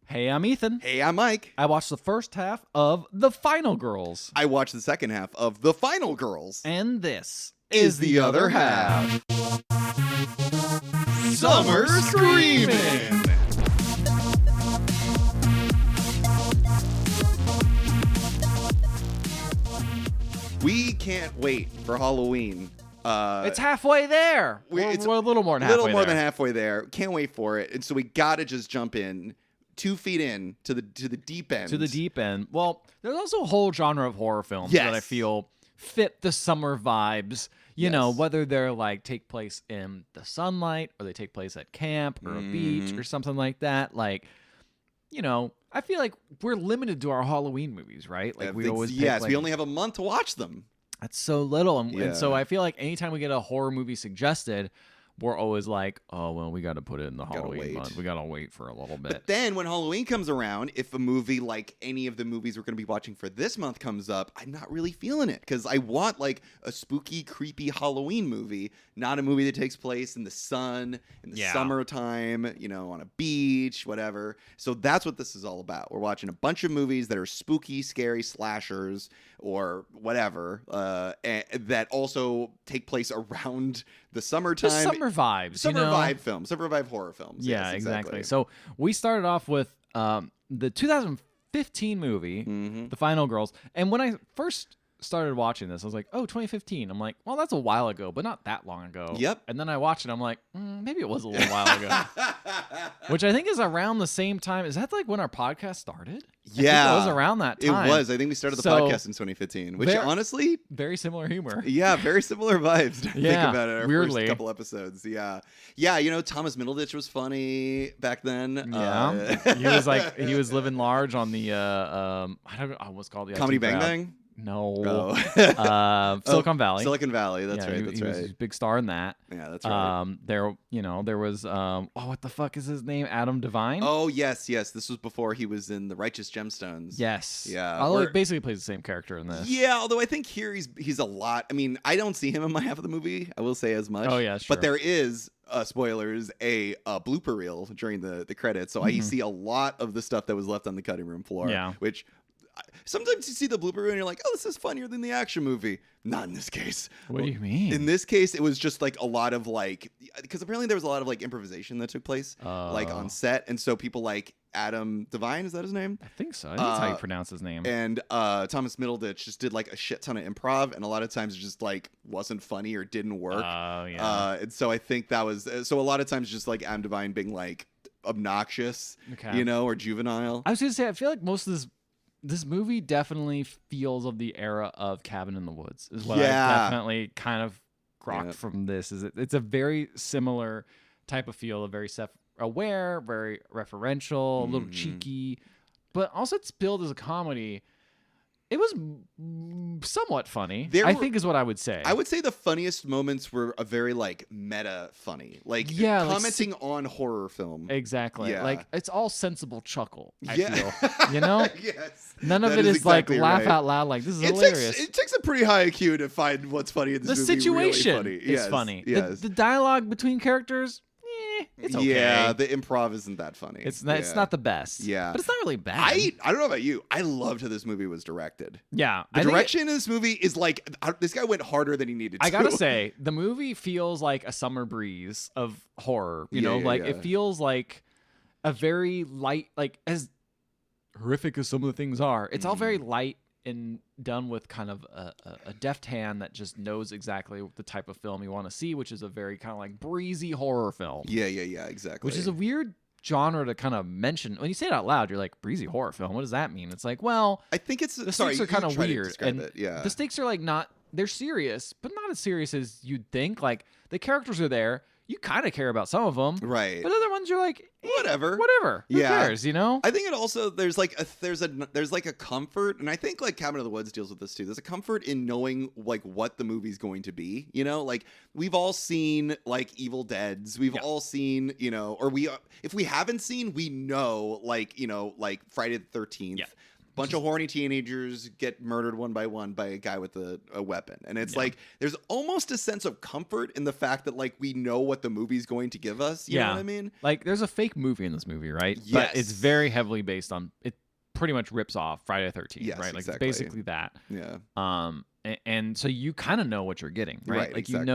Hey, I'm Ethan. Hey, I'm Mike. I watched the first half of The Final Girls. I watched the second half of The Final Girls. And this is the other half. Summer Screaming! We can't wait for Halloween. It's halfway there. We're a little more than halfway there. A little more than halfway there. Can't wait for it. And so we got to just jump in 2 feet in to the deep end. To the deep end. Well, there's also a whole genre of horror films that I feel fit the summer vibes. You know, whether they're like take place in the sunlight or they take place at camp or a beach or something like that. Like, you know, I feel like we're limited to our Halloween movies, right? Like we always pick, we only have a month to watch them. That's so little. And so I feel like anytime we get a horror movie suggested, we're always like, oh, well, we got to put it in the Halloween month. We got to wait for a little bit. But then when Halloween comes around, if a movie like any of the movies we're going to be watching for this month comes up, I'm not really feeling it because I want like a spooky, creepy Halloween movie, not a movie that takes place in the sun, in the summertime, you know, on a beach, whatever. So that's what this is all about. We're watching a bunch of movies that are spooky, scary slashers or whatever, that also take place around the summertime. Just summer vibes. Summer vibe films. Summer vibe horror films. Yeah, yes, exactly. So we started off with the 2015 movie, The Final Girls. And when I first started watching this, I was like, oh, 2015. I'm like, well, that's a while ago, but not that long ago. Yep. And then I watched it. I'm like, maybe it was a little while ago. Which I think is around the same time. Is that like when our podcast started? Yeah. It was around that time. It was. I think we started the podcast in 2015, which honestly... Very similar humor. Yeah, very similar vibes. Think about it. Our weirdly. First couple episodes. Yeah. Yeah, you know, Thomas Middleditch was funny back then. Yeah. He was living large on the, I don't know what's called. Comedy Bang Bang? No. Silicon Valley. Silicon Valley. That's right. He was a big star in that. Yeah, that's right. There was what the fuck is his name? Adam Devine. Oh yes. This was before he was in the Righteous Gemstones. Yes. Yeah. Although he basically plays the same character in this. Yeah. Although I think here he's a lot. I mean, I don't see him in my half of the movie. I will say as much. Oh yeah, sure. But there is. Spoilers, a blooper reel during the credits. So I see a lot of the stuff that was left on the cutting room floor. Yeah. Which sometimes you see the blooper reel and you're like, oh, this is funnier than the action movie. Not in this case. What do you mean? In this case, it was just like a lot of like, because apparently there was a lot of like improvisation that took place like on set. And so people like Adam Devine, is that his name? I think so. I think that's how you pronounce his name. And Thomas Middleditch just did like a shit ton of improv, and a lot of times it just like wasn't funny or didn't work. Oh yeah. And so I think that was so a lot of times just like Adam Devine being like obnoxious, you know, or juvenile. I was gonna say I feel like most of this movie definitely feels of the era of Cabin in the Woods. Is what I definitely kind of grokked from this. Is it's a very similar type of feel, a very self-aware, very referential, a little cheeky, but also it's billed as a comedy. It was somewhat funny, I think is what I would say. I would say the funniest moments were a very like meta funny, like commenting on horror film. Exactly. Yeah. Like it's all sensible chuckle. I Yeah. feel. You know? Yes. None of it is exactly like laugh right. out loud like this is hilarious. It takes a pretty high IQ to find what's funny in this the movie. situation really is funny. Yes. The dialogue between characters, it's okay. Yeah, the improv isn't that funny. It's not the best. Yeah. But it's not really bad. I don't know about you. I loved how this movie was directed. Yeah. The direction in this movie is like, this guy went harder than he needed to. I gotta say, the movie feels like a summer breeze of horror. You know, it feels like a very light, like as horrific as some of the things are, it's all very light and done with kind of a deft hand that just knows exactly the type of film you want to see, which is a very kind of like breezy horror film. Yeah, exactly. Which is a weird genre to kind of mention. When you say it out loud, you're like, breezy horror film, what does that mean? It's like, well, I think it's the stakes are kind of weird. And the stakes are like they're serious, but not as serious as you'd think. Like the characters are there. You kind of care about some of them, right? But other ones you're like, whatever. Who cares? You know. I think it also there's like a comfort, and I think like Cabin in the Woods deals with this too. There's a comfort in knowing like what the movie's going to be. You know, like we've all seen like Evil Deads. We've all seen, you know, or if we haven't seen, we know like, you know, like Friday the 13th. Yeah. bunch of horny teenagers get murdered one by one by a guy with a weapon. And it's like, there's almost a sense of comfort in the fact that like we know what the movie's going to give us. You know what I mean? Like there's a fake movie in this movie, right? Yes. But it's very heavily based on, it pretty much rips off Friday the 13th, yes, right? Like exactly. basically that. Yeah. And so you kind of know what you're getting, right? Like exactly.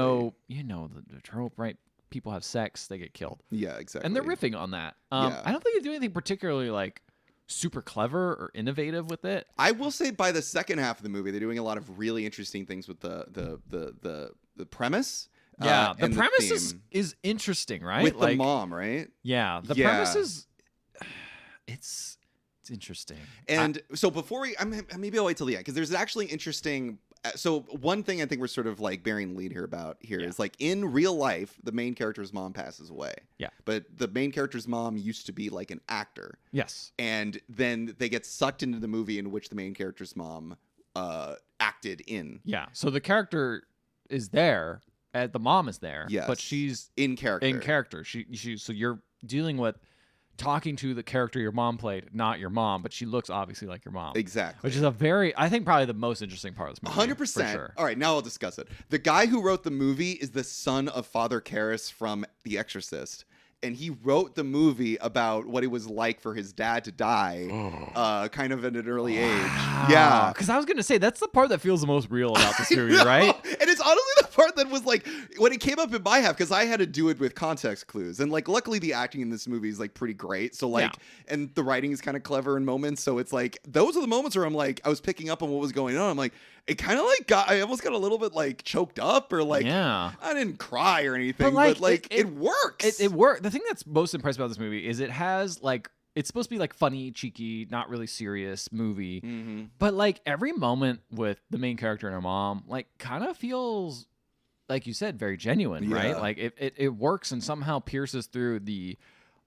you know the trope, right? People have sex, they get killed. Yeah, exactly. And they're riffing on that. I don't think they do anything particularly like super clever or innovative with it. I will say by the second half of the movie, they're doing a lot of really interesting things with the premise. Yeah, the and premise is interesting, right? With like, the mom, right? Yeah, the premise is it's interesting. And so before maybe I'll wait till the end because there's actually interesting. So one thing I think we're sort of like bearing the lead here is like in real life, the main character's mom passes away. Yeah. But the main character's mom used to be like an actor. Yes. And then they get sucked into the movie in which the main character's mom acted in. Yeah. So the character is there, the mom is there, yes, but she's in character. In character. She so you're dealing with talking to the character your mom played, not your mom, but she looks obviously like your mom. Exactly. Which is I think probably the most interesting part of this movie. 100%. Sure. All right, now I'll discuss it. The guy who wrote the movie is the son of Father Karras from The Exorcist. And he wrote the movie about what it was like for his dad to die, kind of at an early age. Yeah. Because I was going to say, that's the part that feels the most real about this movie, right? And it's honestly the part that was like, when it came up in my half, because I had to do it with context clues. And like, luckily the acting in this movie is like pretty great. So like, and the writing is kind of clever in moments. So it's like, those are the moments where I'm like, I was picking up on what was going on. I'm like, it kind of like I almost got a little bit like choked up or like, I didn't cry or anything, but like it works. It worked. The thing that's most impressive about this movie is it has like, it's supposed to be like funny, cheeky, not really serious movie. Mm-hmm. But like every moment with the main character and her mom, like kind of feels, like you said, very genuine, right? Like it works and somehow pierces through the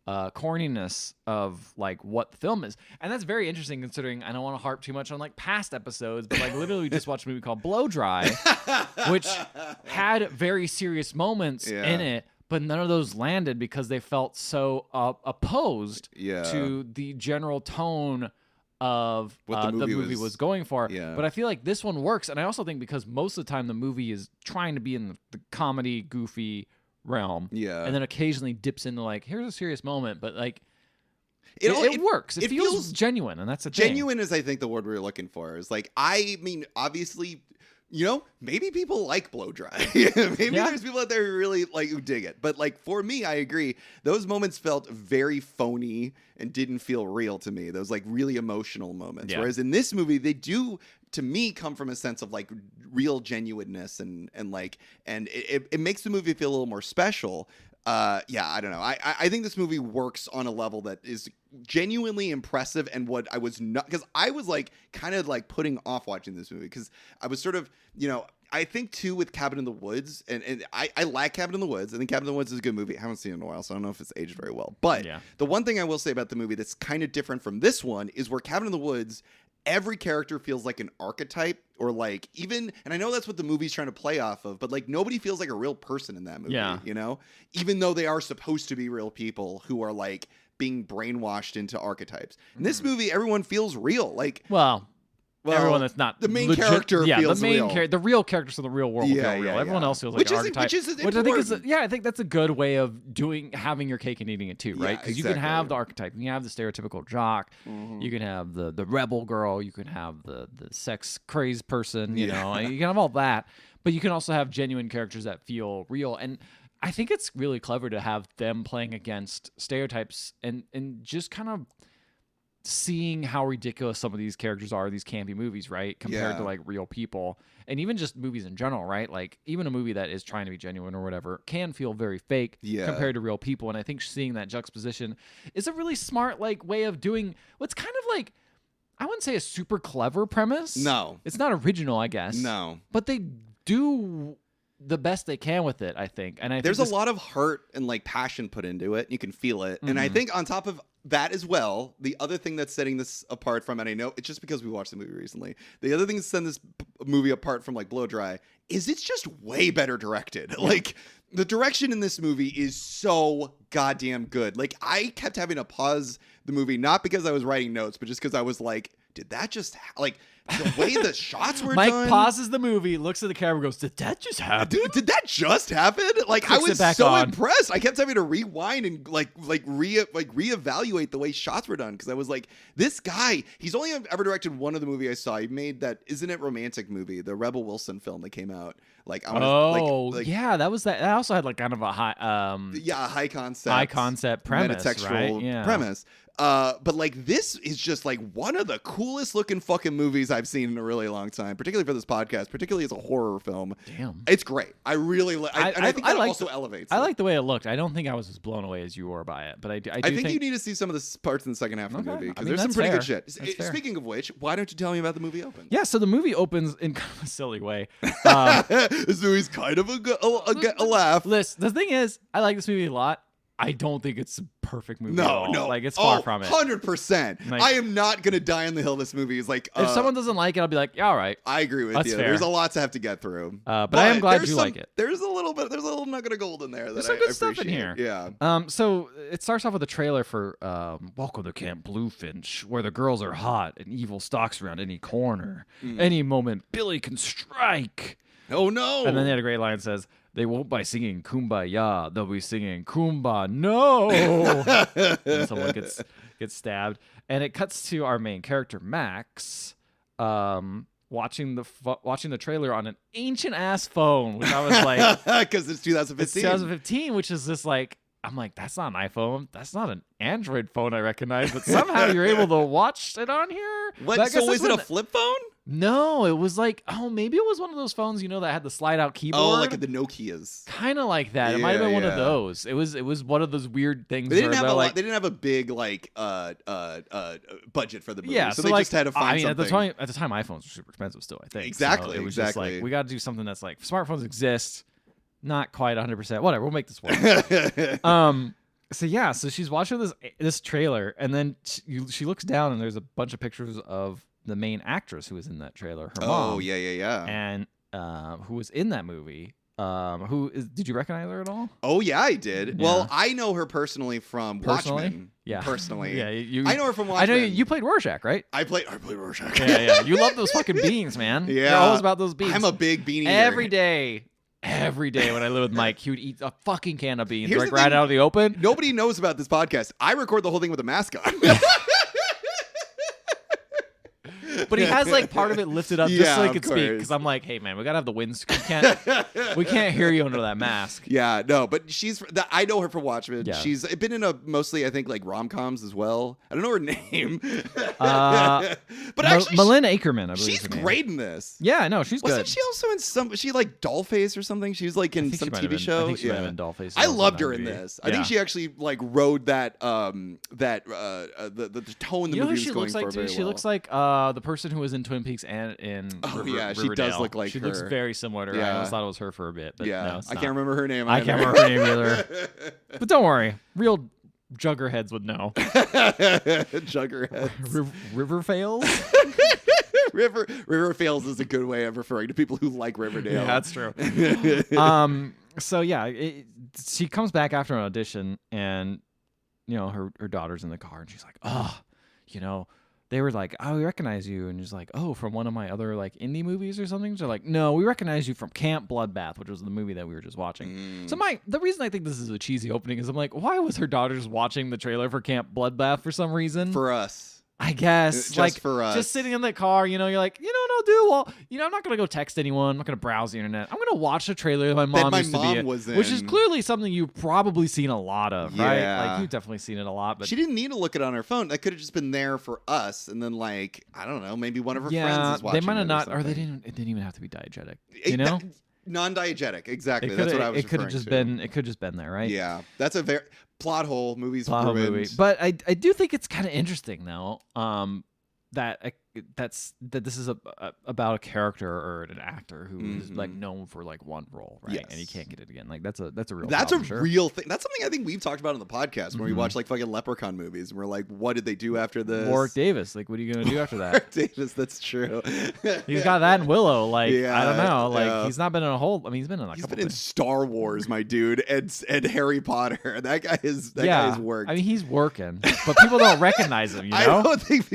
corniness of like what the film is. And that's very interesting considering I don't want to harp too much on like past episodes, but like literally we just watched a movie called Blow Dry, which had very serious moments in it, but none of those landed because they felt so opposed to the general tone of what the movie was going for. But I feel like this one works. And I also think because most of the time the movie is trying to be in the comedy, goofy realm, and then occasionally dips into like, here's a serious moment, but like it works. It feels genuine, and that's the thing. Genuine is, I think, the word we're looking for. Is like, I mean, obviously, you know, maybe people like Blow Dry. Maybe there's people out there who really like who dig it. But like for me, I agree. Those moments felt very phony and didn't feel real to me. Those like really emotional moments. Whereas in this movie, they do, to me, come from a sense of like real genuineness and it makes the movie feel a little more special. I don't know. I think this movie works on a level that is genuinely impressive, and what I was not, because I was like kind of like putting off watching this movie because I was sort of, you know, I think too with Cabin in the Woods, and I like Cabin in the Woods. I think Cabin in the Woods is a good movie. I haven't seen it in a while, so I don't know if it's aged very well. But the one thing I will say about the movie that's kind of different from this one is where Cabin in the Woods, every character feels like an archetype, or like even, and I know that's what the movie's trying to play off of, but like nobody feels like a real person in that movie, you know? Even though they are supposed to be real people who are like being brainwashed into archetypes. In this movie, everyone feels real. Like, well, everyone that's not the main character feels real. The real characters in the real world feel real. Everyone else feels like an archetype. Which I think is, I think that's a good way of having your cake and eating it too, right? Because you can have the archetype, you can have the stereotypical jock, you can have the rebel girl, you can have the sex crazed person, you know, you can have all that, but you can also have genuine characters that feel real. And I think it's really clever to have them playing against stereotypes and just kind of seeing how ridiculous some of these characters are, these campy movies, right? Compared to like real people, and even just movies in general, right? Like even a movie that is trying to be genuine or whatever can feel very fake compared to real people. And I think seeing that juxtaposition is a really smart like way of doing what's kind of like, I wouldn't say a super clever premise. No. It's not original, I guess. No. But they do the best they can with it, I think. And I think there's a lot of heart and like passion put into it. You can feel it. And I think on top of that as well, the other thing that's setting this apart from, and I know it's just because we watched the movie recently, the other thing that's setting this movie apart from like Blow Dry is it's just way better directed. Like the direction in this movie is so goddamn good. Like I kept having to pause the movie, not because I was writing notes, but just because I was like did that just like the way the shots were Mike done? pauses the movie, looks at the camera, goes, "Did that just happen? Did that just happen?" Like I was so impressed. I kept having to rewind and reevaluate the way shots were done because I was like, this guy, he's only ever directed one of the movie I saw. He made that Isn't It Romantic movie, the Rebel Wilson film that came out. Like, yeah, that was that. That also had like kind of a high, a high concept premise, metatextual right? Yeah. premise. But like this is just like one of the coolest looking fucking movies I've seen in a really long time, particularly for this podcast, particularly as a horror film. Damn, it's great. I really like, and I think that also elevates. I like the way it looked. I don't think I was as blown away as you were by it, but I think you need to see some of the parts in the second half of the movie because there's some pretty good shit. Speaking of which, why don't you tell me about the movie Opens? Yeah, so the movie opens in kind of a silly way. This movie's kind of a laugh. Listen, the thing is, I like this movie a lot. I don't think it's a perfect movie at all. No. Like, it's far from it. 100%. Like, I am not going to die on the hill this movie is like... if someone doesn't like it, I'll be like, yeah, all right. I agree with you. Fair. There's a lot to have to get through. But I am glad you like it. There's a little nugget of gold in there that there's some good stuff in here. Yeah. So it starts off with a trailer for Welcome to Camp Bluefinch, where the girls are hot and evil stalks around any corner. Any moment, Billy can strike. Oh, no. And then they had a great line that says... They won't by singing Kumbaya. They'll be singing Kumbaya. No. And someone gets stabbed, and it cuts to our main character Max, watching the trailer on an ancient ass phone, which I was like, because it's 2015. It's 2015, which is just like. I'm like, that's not an iPhone. That's not an Android phone I recognize. But somehow you're able to watch it on here. What? So is it a flip phone? No, it was like, maybe it was one of those phones, that had the slide out keyboard. Oh, like the Nokias. Kind of like that. It might have been one of those. It was one of those weird things. But they didn't have a big budget for the movie. Yeah, so they just had to find something. At the time, iPhones were super expensive still, I think. Exactly. So it was just like, we got to do something that's like, smartphones exist, not quite 100%. Whatever, we'll make this work. So she's watching this trailer, and then she looks down, and there's a bunch of pictures of the main actress who was in that trailer, her mom. Oh, yeah. And who was in that movie. Did you recognize her at all? Oh, yeah, I did. Yeah. Well, I know her personally from Watchmen. Yeah. Personally. Yeah, I know her from Watchmen. I know you played Rorschach, right? I played Rorschach. Yeah. You love those fucking beans, man. Yeah. You're always about those beans. I'm a big bean eater. Every day when I lived with Mike, he would eat a fucking can of beans right out of the open. Nobody knows about this podcast. I record the whole thing with a mask on. But he has like part of it lifted up just so he could speak. Because I'm like, hey man, we gotta have the winds. We can't hear you under that mask. Yeah, no, but I know her from Watchmen. Yeah. She's been in mostly I think like rom-coms as well. I don't know her name. But actually, Malin Akerman, I believe she's great in this. Yeah, no, she's good. Wasn't she also in she like Dollface or something? She was like in some TV show. I think she might have been Dollface. I loved her in this. I think she actually like rode that the tone the movie was going for very well. She looks like the person who was in Twin Peaks and in Riverdale. She does look like her. She looks very similar to her. I almost thought it was her for a bit, but no, it's I not. can't remember her name. I can't remember her name either. But don't worry, real Juggerheads would know. Juggerheads. River Fails? River Fails is a good way of referring to people who like Riverdale. Yeah, that's true. So yeah, she comes back after an audition, and her daughter's in the car, and she's like, they were like, oh, we recognize you. And she's like, oh, from one of my other like indie movies or something. They're like, no, we recognize you from Camp Bloodbath, which was the movie that we were just watching. So the reason I think this is a cheesy opening is I'm like, why was her daughter just watching the trailer for Camp Bloodbath for some reason? For us. I guess. Just for us. Just sitting in the car, you're like, what I'll do? Well, I'm not going to go text anyone. I'm not going to browse the internet. I'm going to watch the trailer that my mom used to be in. Which is clearly something you've probably seen a lot of, right? Like, you've definitely seen it a lot. But she didn't need to look it on her phone. That could have just been there for us. And then, like, I don't know, maybe one of her friends is watching they might have not, or it didn't even have to be diegetic, non-diegetic, exactly. That's what I was referring to. It could just been there, right? Yeah. That's a very plot hole. Plot hole movie. But I do think it's kind of interesting, though, that this is about a character or an actor who is like known for like one role, right? Yes. And he can't get it again. Like that's a real real thing. That's something I think we've talked about on the podcast when we watch like fucking Leprechaun movies, and we're like, what did they do after this? Warwick Davis, like, what are you gonna do after that? Warwick Davis, that's true. He's got that in Willow. Like, I don't know. Like, he's not been in a whole. I mean, he's been in a couple. He's been in Star Wars, my dude, and Harry Potter. That guy is worked. I mean, he's working, but people don't recognize him. I don't think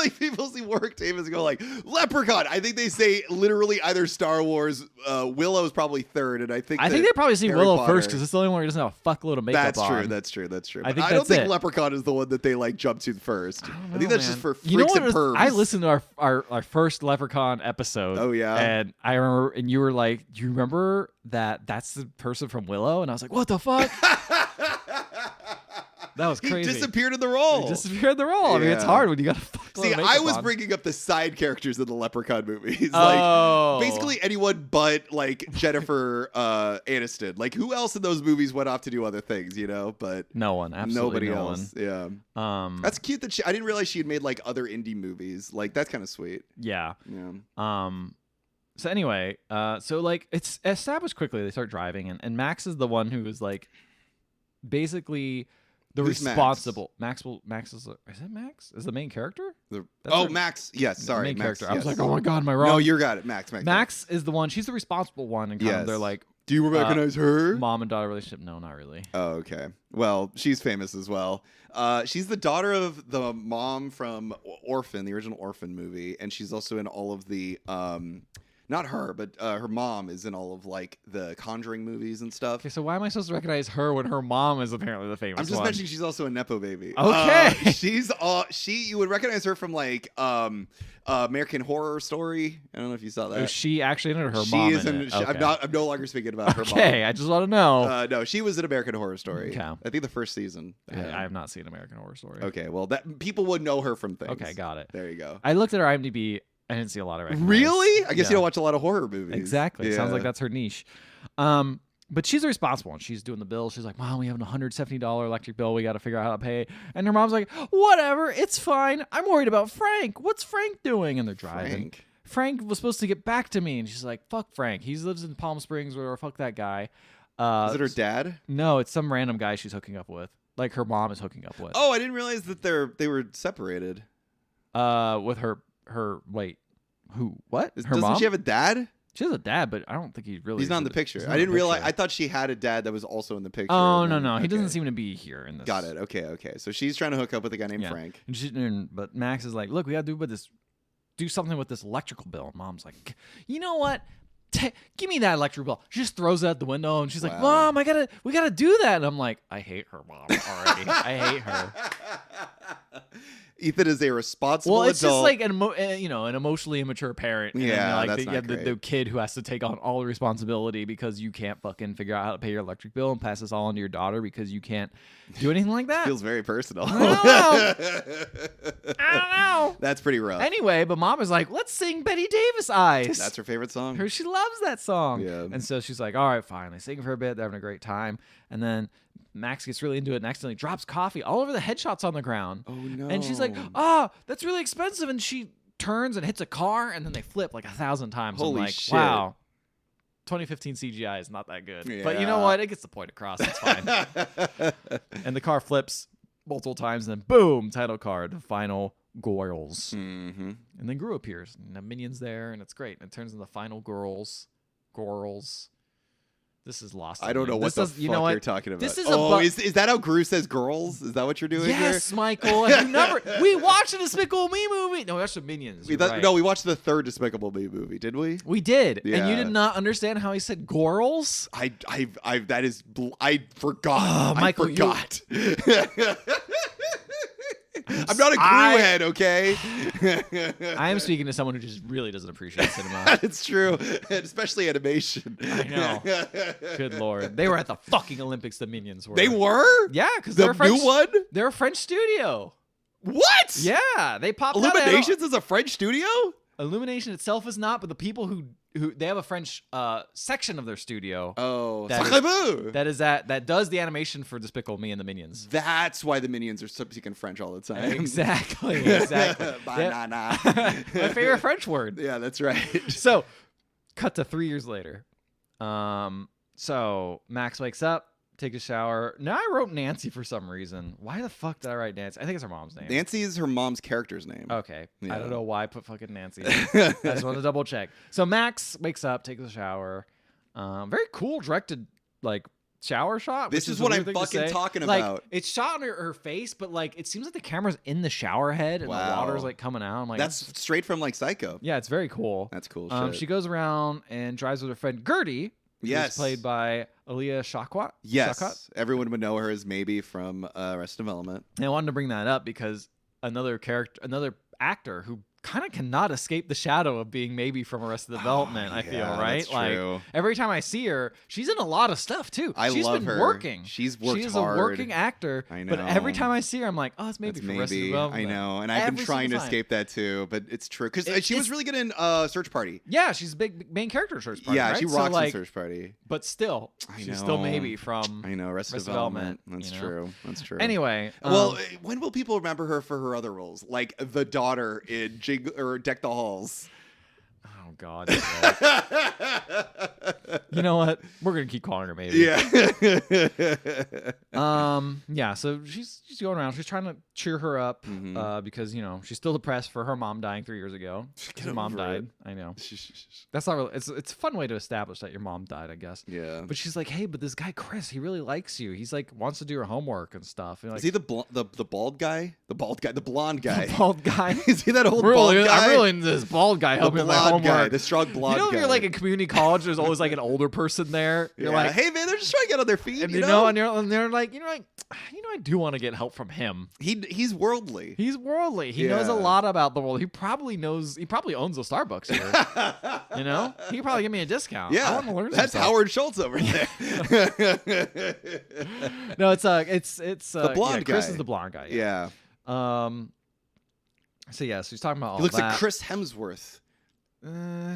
like people see Warwick Davis go like Leprechaun. I think they say literally either Star Wars. Willow's probably third, and I think they probably see Harry Willow Potter. first because it's the only one who doesn't have a fuckload of makeup on. That's true. I don't think Leprechaun is the one that they like jump to first. I think that's just for freaks and pervs. I listened to our first Leprechaun episode. Oh yeah, and I remember, and you were like, "Do you remember that's the person from Willow?" And I was like, "What the fuck?" That was crazy. He disappeared in the role. I mean, it's hard when you got to see. I was bringing up the side characters in the Leprechaun movies, like basically anyone but like Jennifer Aniston. Like who else in those movies went off to do other things, you know? But no one, absolutely nobody no else. one. Yeah. That's cute that I didn't realize she had made like other indie movies. Like that's kind of sweet. Yeah. Yeah. So anyway, so like it's established quickly. They start driving, and Max is the one who is like basically. The Who's responsible Max is it Max? Is the main character? Max. Yes, sorry. Main Max, character. yes. I was like, oh my god, am I wrong? No, you got it. Max. Max is the one. She's the responsible one, and kind of they're like, do you recognize her? Mom and daughter relationship? No, not really. Oh, okay. Well, she's famous as well. She's the daughter of the mom from Orphan, the original Orphan movie, and she's also in all of the not her, but her mom is in all of like the Conjuring movies and stuff. Okay, so why am I supposed to recognize her when her mom is apparently the famous one? I'm just mentioning she's also a nepo baby. Okay, you would recognize her from like American Horror Story. I don't know if you saw that. Is she actually in it? Or her mom is in it? Okay. I'm no longer speaking about her mom. Okay, I just want to know. No, she was in American Horror Story. Okay. I think the first season. I have not seen American Horror Story. Okay, well that people would know her from things. Okay, got it. There you go. I looked at her IMDb. I didn't see a lot of recognize. Really? I guess you don't watch a lot of horror movies. Exactly. Yeah. Sounds like that's her niche. But she's the responsible one. She's doing the bill. She's like, Mom, we have an $170 electric bill. We got to figure out how to pay it. And her mom's like, whatever. It's fine. I'm worried about Frank. What's Frank doing? And they're driving. Frank was supposed to get back to me. And she's like, fuck Frank. He lives in Palm Springs or fuck that guy. Is it her dad? No, it's some random guy she's hooking up with. Like her mom is hooking up with. Oh, I didn't realize that they were separated. With her wait. Who? What? Her mom? Doesn't she have a dad? She has a dad, but I don't think he's not in the picture. I didn't realize. I thought she had a dad that was also in the picture. Oh, no. He doesn't seem to be here in this. Got it. Okay. So she's trying to hook up with a guy named Frank. But Max is like, look, we got to do something with this electrical bill. And Mom's like, you know what? Give me that electric bill. She just throws it out the window, and she's like, Mom, we gotta do that. And I'm like, I hate her, Mom, already. I hate her. Ethan is a responsible adult. Well, it's adult. just like an emotionally immature parent. Yeah, like that's not great. The kid who has to take on all the responsibility because you can't fucking figure out how to pay your electric bill and pass this all on to your daughter because you can't do anything like that. Feels very personal. I don't know. That's pretty rough. Anyway, but Mom is like, let's sing Betty Davis Eyes. That's her favorite song. She loves that song. Yeah. And so she's like, all right, fine. They sing for a bit. They're having a great time. And then Max gets really into it and accidentally drops coffee all over the headshots on the ground. Oh, no. And she's like, that's really expensive. And she turns and hits a car, and then they flip like 1,000 times. Holy I'm like, shit. Wow. 2015 CGI is not that good. Yeah. But you know what? It gets the point across. It's fine. And the car flips multiple times, and then boom, title card, final girls. Mm-hmm. And then Gru appears, and the Minion's there, and it's great. And it turns into final girls. This is lost. I don't know what the fuck you're talking about. This is is that how Gru says girls? Is that what you're doing here? Yes, Michael. Have you never? We watched a Despicable Me movie. No, we watched the Minions. No, we watched the third Despicable Me movie, did we? We did. Yeah. And you did not understand how he said girls? I forgot. Michael, I forgot. I'm not a Gru head, okay? I am speaking to someone who just really doesn't appreciate cinema. It's true, and especially animation. I know. Good Lord. They were at the fucking Olympics, the Minions were. They were? Yeah, because they're a French, new one? They're a French studio. What? Yeah, they popped Illuminations is a French studio? Illumination itself is not, but the people who they have a French section of their studio. Oh, that does the animation for Despicable Me and the Minions. That's why the Minions are speaking French all the time. Exactly. Banana. My favorite French word. Yeah, that's right. So, cut to 3 years later. So Max wakes up, takes a shower. Now I wrote Nancy for some reason. Why the fuck did I write Nancy? I think it's her mom's name. Nancy is her mom's character's name. Okay. Yeah. I don't know why I put fucking Nancy. I just want to double check. So Max wakes up, takes a shower. Very cool directed, like, shower shot. This is what I'm fucking talking about. It's shot on her face, but like it seems like the camera's in the shower head and the water's like coming out. I'm like, that's straight from like Psycho. Yeah, it's very cool. That's cool shit. She goes around and drives with her friend Gertie. Who's played by Aaliyah Shawkat. Yes. Shawkat? Everyone would know her as maybe from Arrested Development. And I wanted to bring that up because another actor who kind of cannot escape the shadow of being maybe from Arrested Development. I feel right. That's true. Like every time I see her, she's in a lot of stuff too. She's love been her. Working. She's worked hard. She's a working actor. I know. But every time I see her, I'm like, oh, it's maybe from Arrested Development. I know. And I've been trying to escape that too, but it's true because she was really good in Search Party. Yeah, she's a big main character in Search Party. Yeah, right? she rocks in Search Party. But still, she's still maybe from Arrested Development. That's true. That's true. Anyway, well, when will people remember her for her other roles, like the daughter in Deck the Halls? Oh God! You know what? We're gonna keep calling her maybe. Yeah. Yeah. So she's going around. She's trying to cheer her up because she's still depressed for her mom dying 3 years ago. Her mom died. I know. That's not really. It's a fun way to establish that your mom died, I guess. Yeah. But she's like, hey, but this guy Chris, he really likes you. He's like wants to do her homework and stuff. And like, is he the bald guy? The bald guy? The blonde guy? The bald guy? Is he that old bald guy? I'm really into this bald guy helping me with my homework. Guy, the strong blonde guy. If you're like in community college, there's always like an older person there. You're like, hey man, they're just trying to get on their feet, and and they're like, I do want to get help from him. He's worldly. He's worldly. He knows a lot about the world. He probably owns a Starbucks here. He could probably give me a discount. Yeah, I want to learn. That's stuff. Howard Schultz over there. No, it's the blonde guy. Chris is the blonde guy. Yeah. So he's talking about all that. He looks like Chris Hemsworth.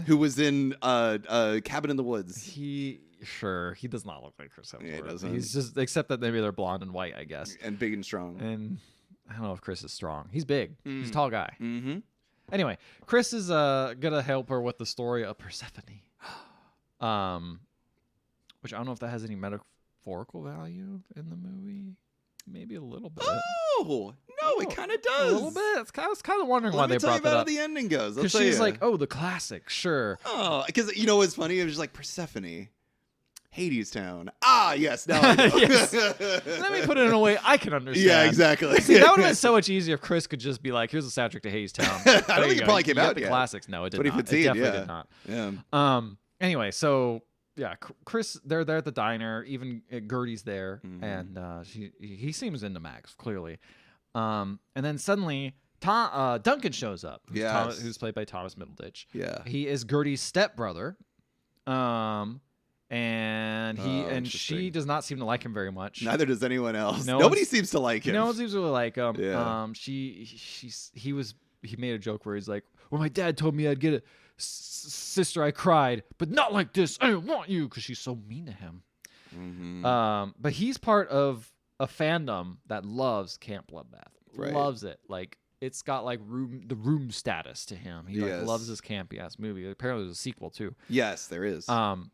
Who was in Cabin in the Woods. He does not look like Chris Hemsworth. Yeah, he doesn't. He's just, except that maybe they're blonde and white, I guess. And big and strong. And I don't know if Chris is strong. He's big. He's a tall guy. Mm-hmm. Anyway, Chris is gonna help her with the story of Persephone. Which I don't know if that has any metaphorical value in the movie. Maybe a little bit. Oh no, it kind of does. A little bit. I was kind of wondering why they brought that up. How the ending goes. Because she's like, oh, the classic, sure. Oh, because what's funny? It was just like Persephone, Hades Town. Ah, yes. Now I know. Yes. Let me put it in a way I can understand. Yeah, exactly. See, that would have been so much easier if Chris could just be like, here's the soundtrack to Hades Town. I don't think it probably came out the yet. Classics. No, it did not. It definitely did not. Yeah. Anyway, so yeah, Chris, they're there at the diner. Even Gertie's there, and he seems into Max clearly. And then suddenly, Duncan shows up. Who's played by Thomas Middleditch. Yeah, he is Gertie's stepbrother. And she does not seem to like him very much. Neither does anyone else. Nobody seems to like him. No one seems to really like him. Yeah. He made a joke where he's like, "Well, my dad told me I'd get a sister. I cried, but not like this. I didn't want you," because she's so mean to him. Mm-hmm. But he's part of a fandom that loves Camp Bloodbath. Right. Loves it. Like it's got like the room status to him. He loves this campy ass movie. Apparently, there's a sequel too. Yes, there is. And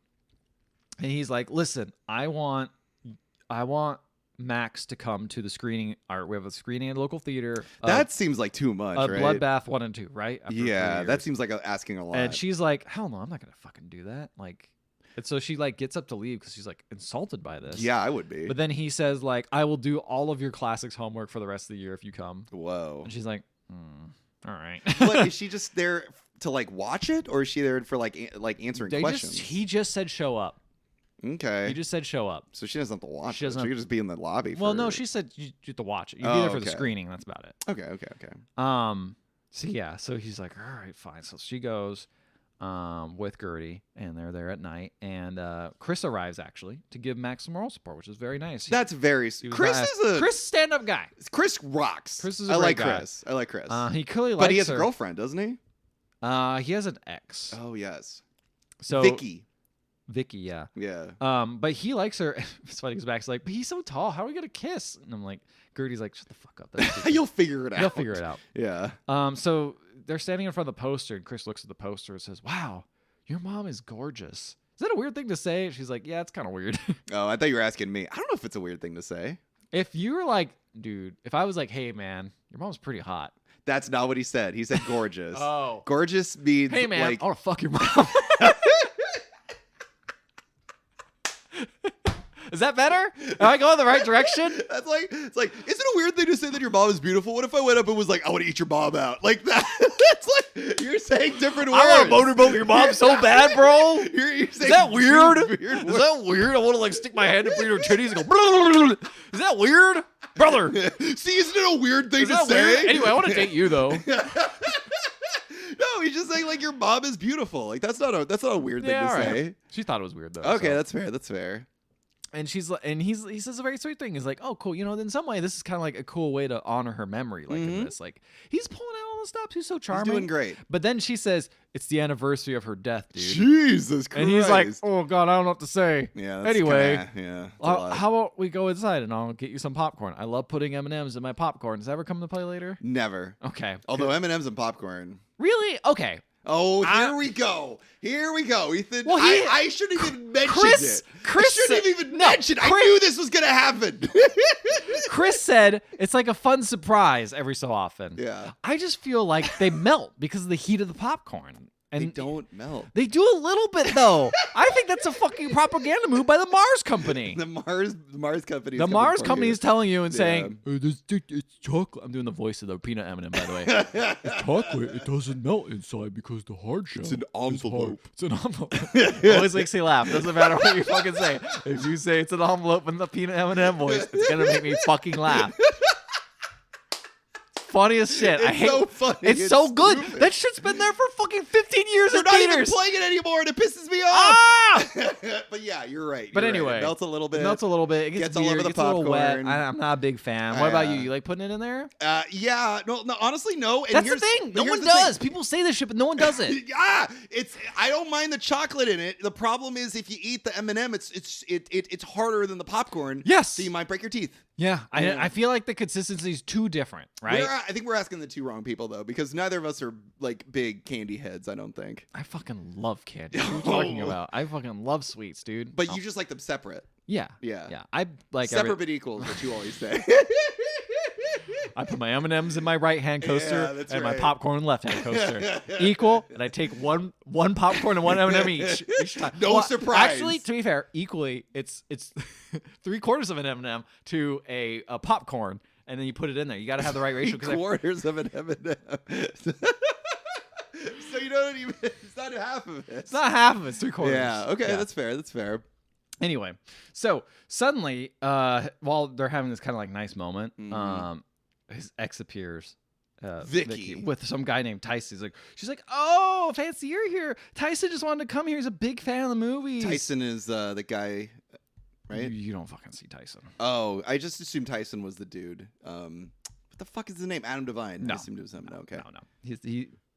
he's like, "Listen, I want Max to come to the screening. We have a screening at a local theater. That seems like too much, right? Bloodbath 1 and 2, right? Yeah, that seems like asking a lot. And she's like, hell no, I'm not gonna fucking do that. Like, and so she like gets up to leave because she's like insulted by this. Yeah, I would be. But then he says like, I will do all of your classics homework for the rest of the year if you come. Whoa. And she's like, all right. But is she just there to like watch it, or is she there for like answering questions? He just said show up. Okay. He just said show up. So she doesn't have to watch it. She could just be in the lobby. Well, no, she said you have to watch it. You'd be there for the screening. That's about it. Okay. So yeah, so he's like, all right, fine. So she goes with Gertie, and they're there at night. And Chris arrives actually to give Max some moral support, which is very nice. That's very. Chris is a stand-up guy. Chris rocks. Chris is a great guy. I like Chris. He clearly likes but he has her. a girlfriend, doesn't he? He has an ex. Oh yes. So Vicky, yeah. Yeah. But he likes her. It's funny because Max is like, but he's so tall. How are we gonna kiss? And I'm like, Gertie's like, shut the fuck up. You'll figure it out. You'll figure it out. Yeah. So they're standing in front of the poster, and Chris looks at the poster and says, "Wow, your mom is gorgeous." Is that a weird thing to say? She's like, "Yeah, it's kind of weird." Oh, I thought you were asking me. I don't know if it's a weird thing to say. If you were like, dude, if I was like, "Hey, man, your mom's pretty hot." That's not what he said. He said gorgeous. Oh. Gorgeous means hey, man, like, I want to fuck your mom. Is that better? Am I going the right direction? That's like, it's like, is it a weird thing to say that your mom is beautiful? What if I went up and was like, I want to eat your mom out? Like that. That's like, you're saying different words. I want to motorboat your mom so bad, bro. You're is that weird? Is that weird? I want to like stick my hand in between her titties and go, blah, blah, blah. Is that weird? Brother. See, isn't it a weird thing to say? Weird? Anyway, I want to date you though. No, he's just saying like your mom is beautiful. Like that's not a weird thing to say. She thought it was weird though. Okay, so. That's fair. That's fair. And he says a very sweet thing. He's like, oh, cool. In some way, this is kind of like a cool way to honor her memory. Like in this, like he's pulling out all the stops. He's so charming. He's doing great. But then she says, it's the anniversary of her death, dude. Jesus Christ. And he's like, oh God, I don't know what to say. Yeah. Anyway, how about we go inside and I'll get you some popcorn. I love putting M&Ms in my popcorn. Does that ever come into play later? Never. Okay. Although M&Ms and popcorn. Really? Okay. Oh, here we go. Here we go, Ethan. Well, I shouldn't even mention it. Chris shouldn't even mention. I knew this was gonna happen. Chris said it's like a fun surprise every so often. Yeah. I just feel like they melt because of the heat of the popcorn. And they don't melt. They do a little bit though. I think that's a fucking propaganda move by the Mars company. The Mars company. The Mars company is telling you and saying, it's chocolate. I'm doing the voice of the peanut M&M, by the way. It's chocolate. It doesn't melt inside because the hard shell. It's an envelope. It's an envelope. It always makes me laugh. Doesn't matter what you fucking say. If you say it's an envelope in the peanut M&M voice, it's gonna make me fucking laugh. Funniest shit. I hate. So funny. It's so good. Stupid. That shit's been there for fucking 15 years. They're in not theaters. even playing it anymore, and it pisses me off. Ah! But yeah, you're right. But you're anyway, right. It melts a little bit. It gets weird, all over the gets popcorn. A little wet. I'm not a big fan. What about you? You like putting it in there? Yeah. No. Honestly, no. And that's the thing. No one does. People say this shit, but no one does it. Yeah. I don't mind the chocolate in it. The problem is if you eat the M&M, it's harder than the popcorn. Yes. So you might break your teeth. Yeah, I feel like the consistency is too different, right? I think we're asking the two wrong people though, because neither of us are like big candy heads. I don't think. I fucking love candy. What are you talking about? I fucking love sweets, dude. But you just like them separate. Yeah. I like separate but equal is what you always say. I put my M&Ms in my right hand coaster and my popcorn in left hand coaster. Equal, and I take one popcorn and one M&M each time. No surprise. Actually, to be fair, equally, it's 3/4 of an M&M to a popcorn, and then you put it in there. You got to have the right ratio. 3/4 of an M&M. So you don't even. It's not half of it. It's not half of it. It's 3/4. Yeah. Okay. Yeah. That's fair. That's fair. Anyway, so suddenly, while they're having this kind of like nice moment, his ex appears, Vicky, with some guy named Tyson. She's like, oh, fancy you're here. Tyson just wanted to come here. He's a big fan of the movies. Tyson is the guy, right? You don't fucking see Tyson. Oh, I just assumed Tyson was the dude. What the fuck is his name? Adam Devine. No. I assumed it was him. No, okay. No.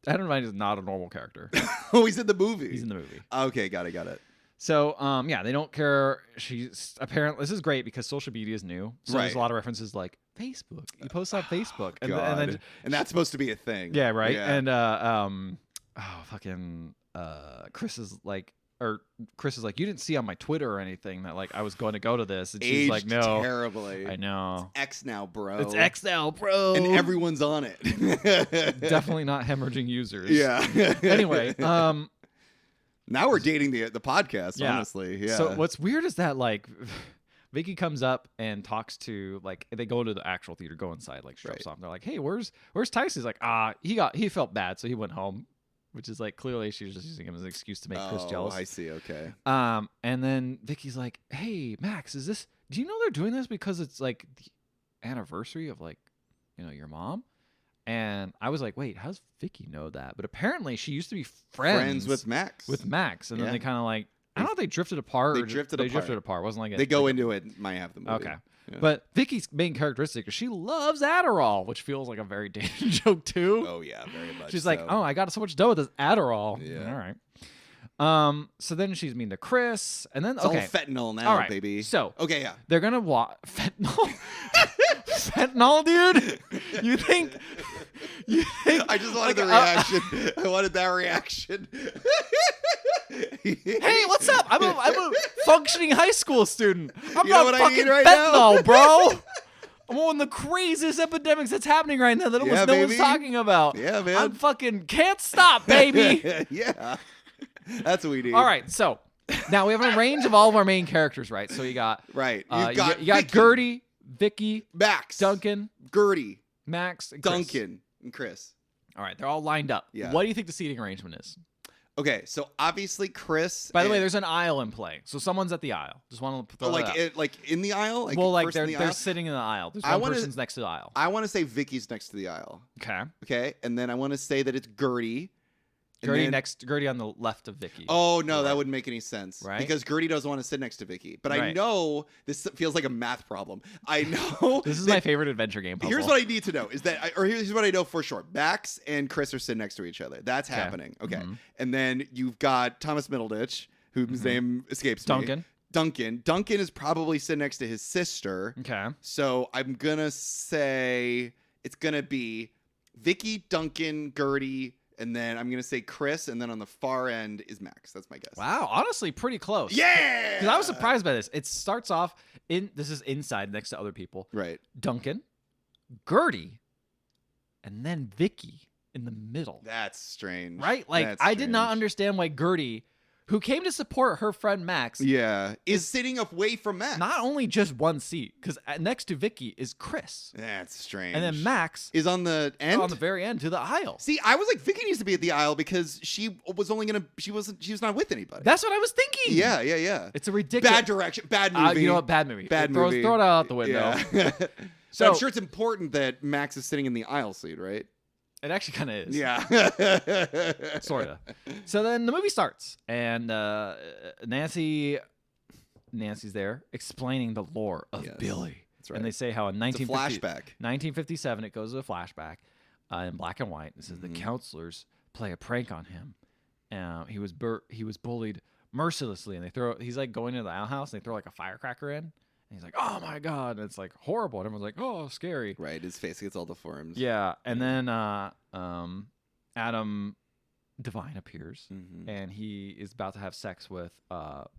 Adam Devine is not a normal character. Oh, he's in the movie. He's in the movie. Okay, got it. So, they don't care. She's apparently, this is great because social media is new. So there's a lot of references like Facebook. You post on Facebook. And that's supposed to be a thing. Yeah, right? Yeah. And, Chris is like, you didn't see on my Twitter or anything that like I was going to go to this. And she's like, no. Terribly. I know. It's X now, bro. It's X now, bro. And everyone's on it. Definitely not hemorrhaging users. Yeah. Anyway, now we're dating the podcast, honestly. Yeah. So what's weird is that like Vicky comes up and talks to like they go to the actual theater, go inside, like shows off. They're like, hey, where's Tyson? He's like, he felt bad, so he went home. Which is like clearly she's just using him as an excuse to make Chris jealous. I see. Okay. And then Vicky's like, hey, Max, do you know they're doing this because it's like the anniversary of like, your mom? And I was like, wait, how's Vicky know that? But apparently she used to be friends with Max. And then they kind of like, I don't know if they drifted apart. They drifted apart. It wasn't like they go into it. Might have the movie. Okay. Yeah. But Vicky's main characteristic is she loves Adderall, which feels like a very dating joke too. Oh yeah, very much. She's like, oh, I got so much done with this Adderall. Yeah. All right. So then she's mean to Chris, and then it's all fentanyl now, all right. baby. So okay, yeah, they're gonna fentanyl. Fentanyl, dude. You think? I just wanted the reaction. I wanted that reaction. Hey, what's up? I'm a functioning high school student. I'm you know not what fucking I need right fentanyl, now? Bro. I'm on the craziest epidemics that's happening right now that almost no one's talking about. Yeah, man. I'm fucking can't stop, baby. Yeah. That's what we need. All right, so Now we have a range of all of our main characters, right? So you got Right. you got Gertie, Vicky, Max, Duncan, Gertie, Max, and Chris. Duncan, and Chris. All right, they're all lined up. Yeah. What do you think the seating arrangement is? Okay, so obviously Chris. By the way, there's an aisle in play, so someone's at the aisle. Just want to throw that out. like in the aisle. They're sitting in the aisle. There's one person's next to the aisle. I want to say Vicky's next to the aisle. Okay. Okay, and then I want to say that it's Gertie. Gertie on the left of Vicky. Oh no, that wouldn't make any sense. Right? Because Gertie doesn't want to sit next to Vicky. But I Right. know this feels like a math problem. I know This is my favorite adventure game puzzle. Here's what I need to know is that, here's what I know for sure. Max and Chris are sitting next to each other. That's happening. Okay, Mm-hmm. and then you've got Thomas Middleditch, whose name escapes me. Duncan is probably sitting next to his sister. Okay. So I'm gonna say it's gonna be Vicky, Duncan, Gertie. And then I'm going to say Chris, and then on the far end is Max. That's my guess. Wow, honestly, pretty close. Yeah! Because I was surprised by this. It starts off, this is inside next to other people. Right. Duncan, Gertie, and then Vicky in the middle. That's strange. Right? Like, That's I did not strange. understand why Gertie, who came to support her friend Max, is sitting away from Max. not only just one seat, because next to Vicky is Chris. That's strange. And then Max is on the end? on the very end to the aisle. See, I was like, Vicky needs to be at the aisle because she was not with anybody. That's what I was thinking. Yeah. It's a ridiculous. Bad direction. Bad movie. You know what? Bad movie. Bad movie. Throw it out the window. Yeah. So I'm sure it's important that Max is sitting in the aisle seat, right? it actually kind of is. Yeah. Sort of. So then the movie starts, and Nancy's there explaining the lore of Billy. That's right. And they say how in It's a flashback. 1957, it goes to a flashback in black and white. It says the counselors play a prank on him. He was bullied mercilessly, and he's like going into the outhouse, and they throw like a firecracker in. And he's like, oh my God. And it's like horrible. And everyone's like, oh, scary. Right. His face gets all deformed. Yeah. And then Adam Devine appears, and he is about to have sex with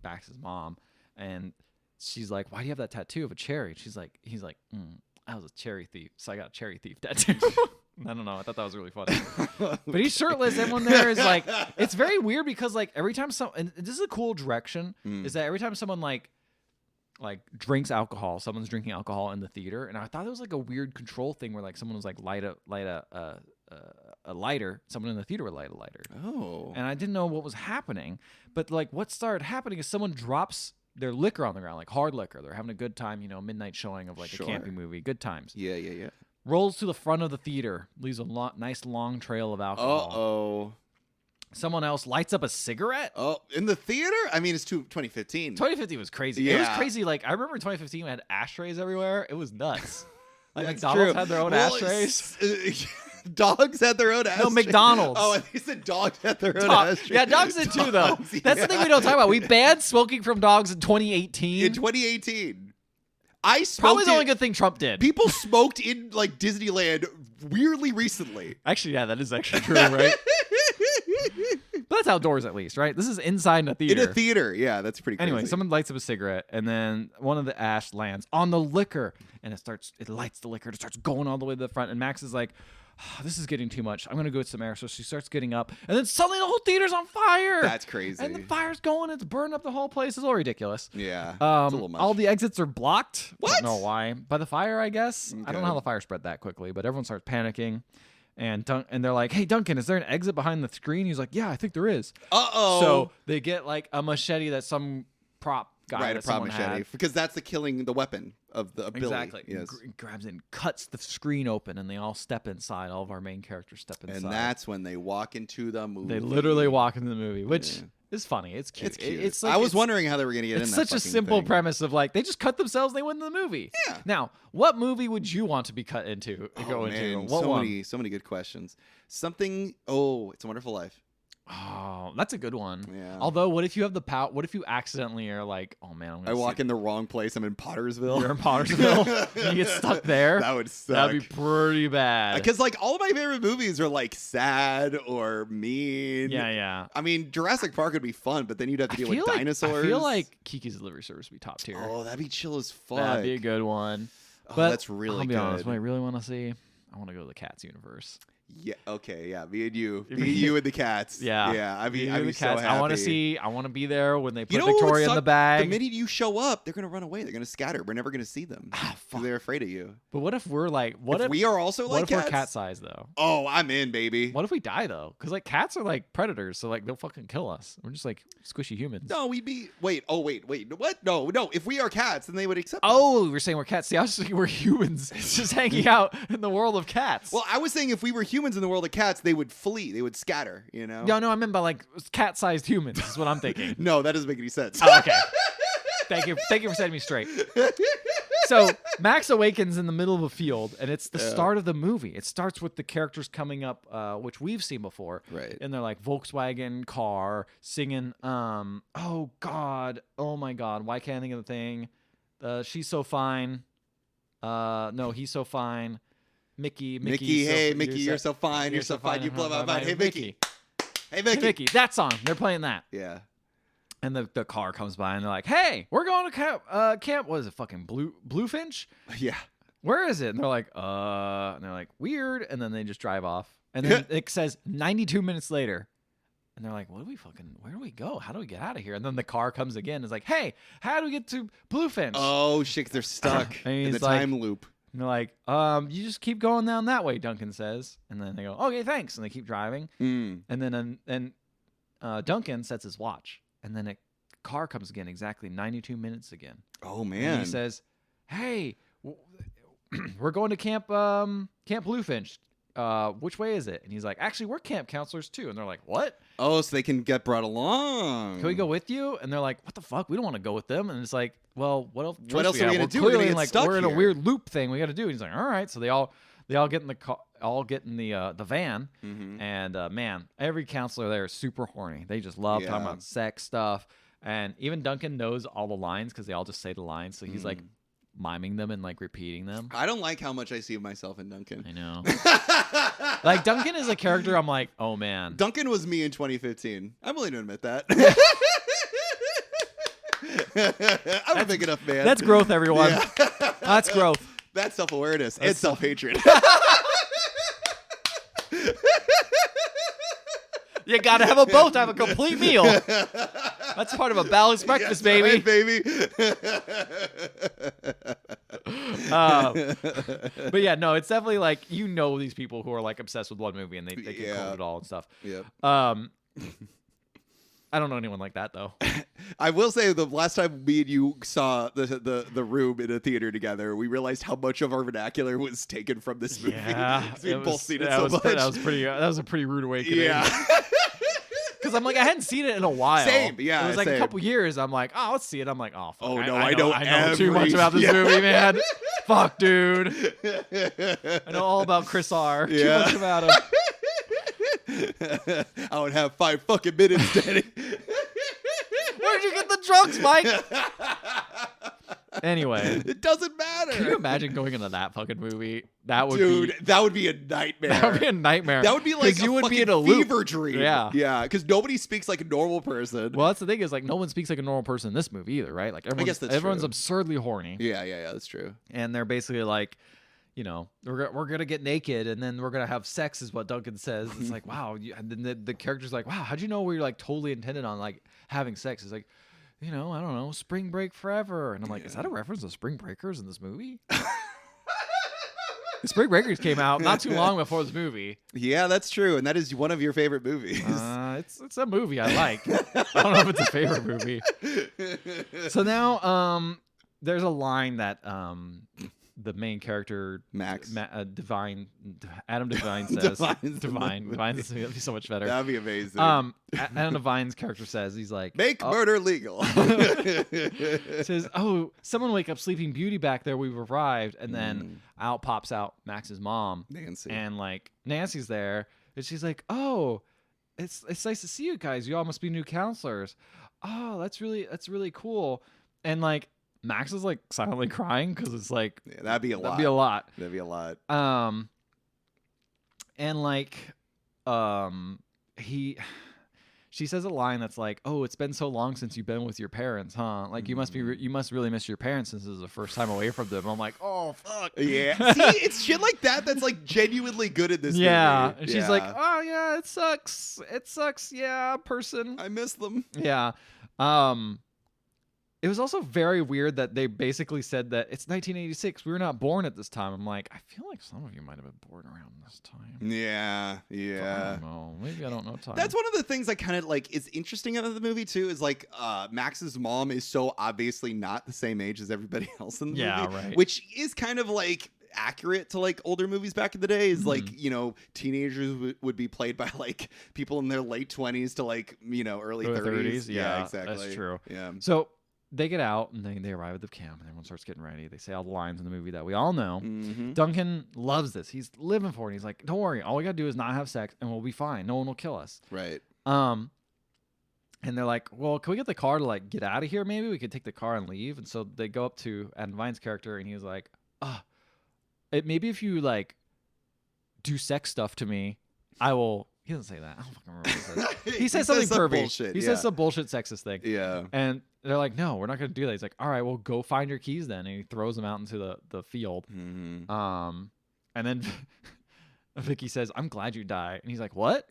Max's mom. And she's like, why do you have that tattoo of a cherry? He's like, I was a cherry thief, so I got a cherry thief tattoo. I don't know. I thought that was really funny. But he's shirtless. Everyone there is like, it's very weird because like every time and this is a cool direction, is that every time someone like drinks alcohol, someone's drinking alcohol in the theater, and I thought it was like a weird control thing where like someone was like light a lighter, someone in the theater would light a lighter. Oh. And I didn't know what was happening, but like what started happening is someone drops their liquor on the ground, like hard liquor. They're having a good time, midnight showing of like a campy movie, good times. Yeah. Rolls to the front of the theater, leaves a nice long trail of alcohol. Uh-oh. Someone else lights up a cigarette. Oh, in the theater? I mean, it's 2015. 2015 was crazy. Yeah. It was crazy. Like, I remember 2015 we had ashtrays everywhere. It was nuts. Like, That's McDonald's true. had their own ashtrays. Dogs had their own ashtrays. No, McDonald's. Oh, I think said dogs had their own ashtrays. Yeah, dogs did too, though. That's the thing we don't talk about. We banned smoking from dogs in 2018. In 2018. I smoked Probably the only good thing Trump did. People smoked in, like, Disneyland weirdly recently. Actually, yeah, that is actually true, right? But that's outdoors at least, right? This is inside in a theater. In a theater, yeah, that's pretty crazy. Anyway, someone lights up a cigarette, and then one of the ash lands on the liquor, and it lights the liquor, it starts going all the way to the front, and Max is like, this is getting too much. I'm going to go get some air. So she starts getting up, and then suddenly the whole theater's on fire. That's crazy. And the fire's going, it's burning up the whole place. It's a little ridiculous. Yeah, it's a little much. All the exits are blocked. What? I don't know why. By the fire, I guess. Okay. I don't know how the fire spread that quickly, but everyone starts panicking. And they're like, hey, Duncan, is there an exit behind the screen? He's like, yeah, I think there is. Uh-oh. So they get like a machete that some prop guy Right, that a prop someone machete. had. Because that's the weapon of the Billy. Exactly. Yes. Grabs it and cuts the screen open, and they all step inside. All of our main characters step inside. And that's when they walk into the movie. They literally walk into the movie, which is funny. It's cute. It's cute. It's like, I was wondering how they were going to get in It's that such a fucking simple thing. premise of like, they just cut themselves, they win the movie. Yeah. Now, what movie would you want to be cut into? Oh, man, What so one? so many good questions. Something. Oh, It's a Wonderful Life. Oh, that's a good one. Yeah. Although, what if you have the power? What if you accidentally are like, oh man, I'm gonna I walk in the wrong place. I'm in Pottersville. You're in Pottersville. And you get stuck there. That would suck. That'd be pretty bad. Because like all of my favorite movies are like sad or mean. Yeah. I mean, Jurassic Park would be fun, but then you'd have to deal with dinosaurs. I feel like Kiki's Delivery Service would be top tier. Oh, that'd be chill as fuck. That'd be a good one. Oh, but that's really I'll be good. honest, what I really want to see, I want to go to the Cats universe. Yeah. Okay. Yeah. Me and you and the cats. Yeah. Yeah. I'd be the so cats. happy. I want to be there when they put You know Victoria in the bag. The minute you show up, they're gonna run away. They're gonna scatter. We're never gonna see them Ah, fuck. because they're afraid of you. But what if we're like, if we are also like what if cats? we're cat size though? Oh, I'm in, baby. What if we die though? Because like cats are like predators, so like they'll fucking kill us. We're just like squishy humans. No, we'd be. Wait. Oh, wait. What? No. If we are cats, then they would accept. Oh, we're saying we're cats. See, I was just thinking we're humans. It's just hanging out in the world of cats. Well, I was saying if we were humans in the world of cats, they would flee. They would scatter. You know. No, I meant by like cat-sized humans. Is what I'm thinking. No, that doesn't make any sense. Oh, okay. Thank you for setting me straight. So Max awakens in the middle of a field, and it's the start of the movie. It starts with the characters coming up, which we've seen before. Right. And they're like Volkswagen car singing, oh God, oh my God, why can't I think of the thing? She's so fine. No, he's so fine. Mickey, hey, Mickey, you're so fine. You're so fine. You blow my mind. Hey, Mickey. Hey, Mickey. That song. They're playing that. Yeah. And the car comes by and they're like, hey, we're going to camp. What is it? Fucking Bluefinch? Yeah. Where is it? And they're like, and they're like, weird. And then they just drive off. And then it says 92 minutes later. And they're like, where do we go? How do we get out of here? And then the car comes again. It's like, hey, how do we get to Bluefinch? Oh, shit, 'cause they're stuck in the time loop. And they're like, you just keep going down that way, Duncan says. And then they go, okay, thanks. And they keep driving. And then Duncan sets his watch. And then a car comes again, exactly 92 minutes again. Oh, man. And he says, hey, we're going to Camp Bluefinch. Which way is it? And he's like, actually, we're camp counselors too. And they're like, what? Oh, so they can get brought along. Can we go with you? And they're like, what the fuck? We don't want to go with them. And it's like, well, what else are we gonna do? Clearly, we're in a weird loop thing. We got to do. And he's like, all right. So they all get in the car, the van. Mm-hmm. And man, every counselor there is super horny. They just love talking about sex stuff. And even Duncan knows all the lines because they all just say the lines. So he's like miming them and like repeating them. I don't like how much I see of myself in Duncan. I know. Like Duncan is a character I'm like, oh man. Duncan was me in 2015. I'm willing to admit that. I'm a big enough man. That's growth, everyone. Yeah. That's growth. That's self-awareness and self-hatred. You gotta have a both to have a complete meal. That's part of a balanced breakfast, baby. Right, baby. But yeah, no, it's definitely like these people who are like obsessed with one movie and they can quote it all and stuff. Yep. I don't know anyone like that though. I will say the last time me and you saw the Room in a theater together, we realized how much of our vernacular was taken from this movie. Yeah, we both seen it so much. That was a pretty rude awakening. Yeah. Because I'm like, I hadn't seen it in a while. Same, yeah. It was like a couple years. I'm like, oh, let's see it. I'm like, oh, fuck. Oh, no, I know too much about this movie, man. Fuck, dude. I know all about Chris R. Too much about him. I would have 5 fucking minutes, Daddy. Where'd you get the drugs, Mike? Anyway. It doesn't matter. Can you imagine going into that fucking movie? That would be a nightmare. That would be a nightmare. That would be like you a would be in a a loop. fever dream. Yeah. Yeah, because nobody speaks like a normal person. Well, that's the thing is like no one speaks like a normal person in this movie either, right? Like everyone's absurdly horny. Yeah, that's true. And they're basically like, we're gonna get naked and then we're gonna have sex, is what Duncan says. It's like, wow. And then the character's like, wow, how'd you know we were like totally intended on like having sex? It's like, I don't know, Spring Break Forever. And I'm like, is that a reference to Spring Breakers in this movie? The Spring Breakers came out not too long before this movie. Yeah, that's true, and that is one of your favorite movies. It's a movie I like. I don't know if it's a favorite movie. So now, there's a line that the main character Max Adam Devine says. Divine. That'd be so much better. That'd be amazing. Adam Devine's character says, he's like, make murder legal. Says, oh, someone wake up Sleeping Beauty back there. We've arrived. And then out pops out Max's mom, Nancy, and like Nancy's there, and she's like, oh, it's nice to see you guys. You all must be new counselors. Oh, that's really cool. And like Max is like silently crying because it's like that'd be a lot. she says a line that's like, "Oh, it's been so long since you've been with your parents, huh? Like you must really miss your parents since this is the first time away from them." I'm like, "Oh, fuck." Yeah. See, it's shit like that that's like genuinely good in this movie. And she's like, "Oh yeah, it sucks. It sucks. Yeah, person. I miss them." Yeah. It was also very weird that they basically said that it's 1986. We were not born at this time. I'm like, I feel like some of you might have been born around this time. Yeah. I don't know. Maybe I don't know time. That's one of the things I kind of like is interesting about the movie too. Is like Max's mom is so obviously not the same age as everybody else in the movie, right. Which is kind of like accurate to like older movies back in the day. Is like teenagers would be played by like people in their late 20s to like early 30s. Yeah, exactly. That's true. Yeah. So they get out and they arrive at the camp and everyone starts getting ready. They say all the lines in the movie that we all know. Duncan loves this. He's living for it. He's like, "Don't worry. All we got to do is not have sex and we'll be fine. No one will kill us." Right. And they're like, "Well, can we get the car to like get out of here? Maybe we could take the car and leave." And so they go up to Adam Devine's character and he's like, maybe if you like do sex stuff to me, I will." He doesn't say that. I don't fucking remember what he says. He says something pervy. He says some bullshit sexist thing. Yeah. And they're like, "No, we're not going to do that." He's like, "All right, well, go find your keys then." And he throws them out into the field. And then Vicky says, "I'm glad you die." And he's like, "What?"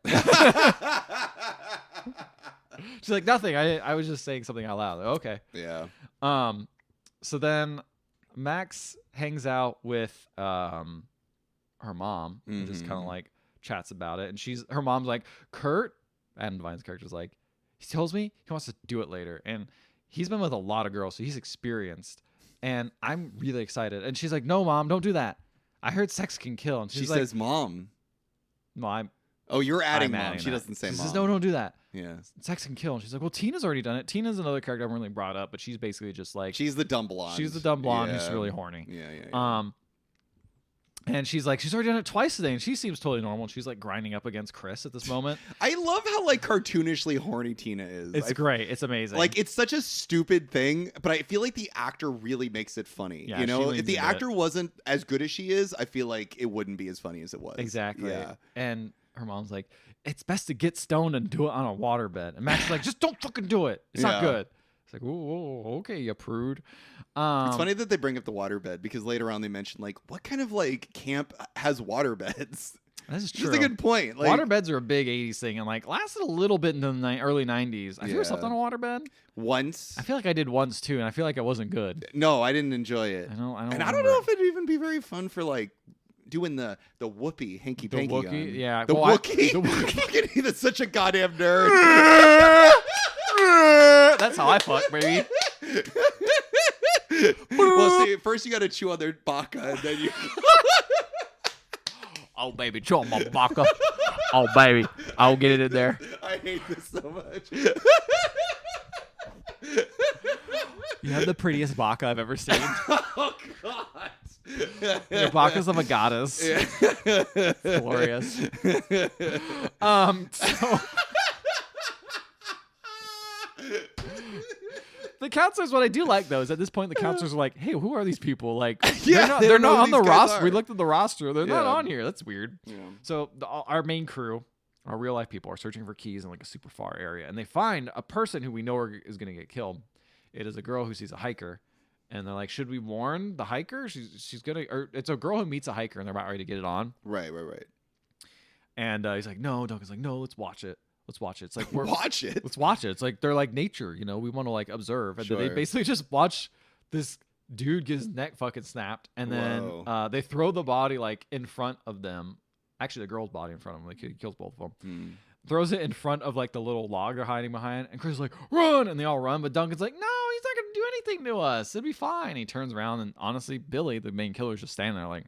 She's like, "Nothing. I was just saying something out loud." Like, okay. Yeah. So then Max hangs out with her mom and just kind of like chats about it. And her mom's like, "Kurt," Adam Devine's character's like, "He tells me he wants to do it later." And he's been with a lot of girls, so he's experienced. And I'm really excited. And she's like, "No, Mom, don't do that. I heard sex can kill." And she says, "Mom." No, you're adding I'm mom. adding she that. doesn't say she mom. Says, "No, don't do that. Yeah. Sex can kill." And she's like, "Well, Tina's already done it." Tina's another character I haven't really brought up, but she's basically just like... She's the dumb blonde. She's the dumb blonde who's really horny. Yeah. And she's like, she's already done it twice today, and she seems totally normal. And she's like grinding up against Chris at this moment. I love how like cartoonishly horny Tina is. It's great. It's amazing. Like it's such a stupid thing, but I feel like the actor really makes it funny. Yeah, if the actor wasn't as good as she is, I feel like it wouldn't be as funny as it was. Exactly. Yeah. And her mom's like, "It's best to get stoned and do it on a waterbed." And Max is like, "Just don't fucking do it. It's not good." It's like, "Ooh, okay, you prude." It's funny that they bring up the waterbed because later on they mention like what kind of like camp has waterbeds. This is true. That's a good point. Like, waterbeds are a big 80s thing and like lasted a little bit into the early 90s. Have you ever slept on a waterbed? Once. I feel like I did once too, and I feel like it wasn't good. No, I didn't enjoy it. I don't and I don't know if it'd even be very fun for like doing the whoopee hanky panky. The Wookiee? Yeah. The Wookiee? The Wookiee. That's such a goddamn nerd. That's how I fuck, baby. Well, see, first you got to chew on their baka, and then you. Oh, baby, chew on my baka. Oh, baby, I'll get it in there. I hate this so much. You have the prettiest baka I've ever seen. Oh God. Your baka's of a goddess. Yeah. It's glorious. So. The counselors, what I do like though, is at this point the counselors are like, "Hey, who are these people? Like, they're not on the roster. We looked at the roster; they're not on here. That's weird." Yeah. So our main crew, our real life people, are searching for keys in like a super far area, and they find a person who we know is going to get killed. It is a girl who sees a hiker, and they're like, "Should we warn the hiker? She's gonna." Or it's a girl who meets a hiker, and they're about ready to get it on. Right. And he's like, "No." Duncan's like, "No, let's watch it. Let's watch it." It's like watch it. Let's watch it. It's like they're like nature, we want to like observe, and then they basically just watch this dude get his neck fucking snapped, and then they throw the body like in front of them. Actually, the girl's body in front of them. Like he kills both of them. Throws it in front of like the little log they're hiding behind, and Chris is like, "Run!" And they all run, but Duncan's like, "No, he's not gonna do anything to us. It'll be fine." He turns around, and honestly, Billy, the main killer, is just standing there like,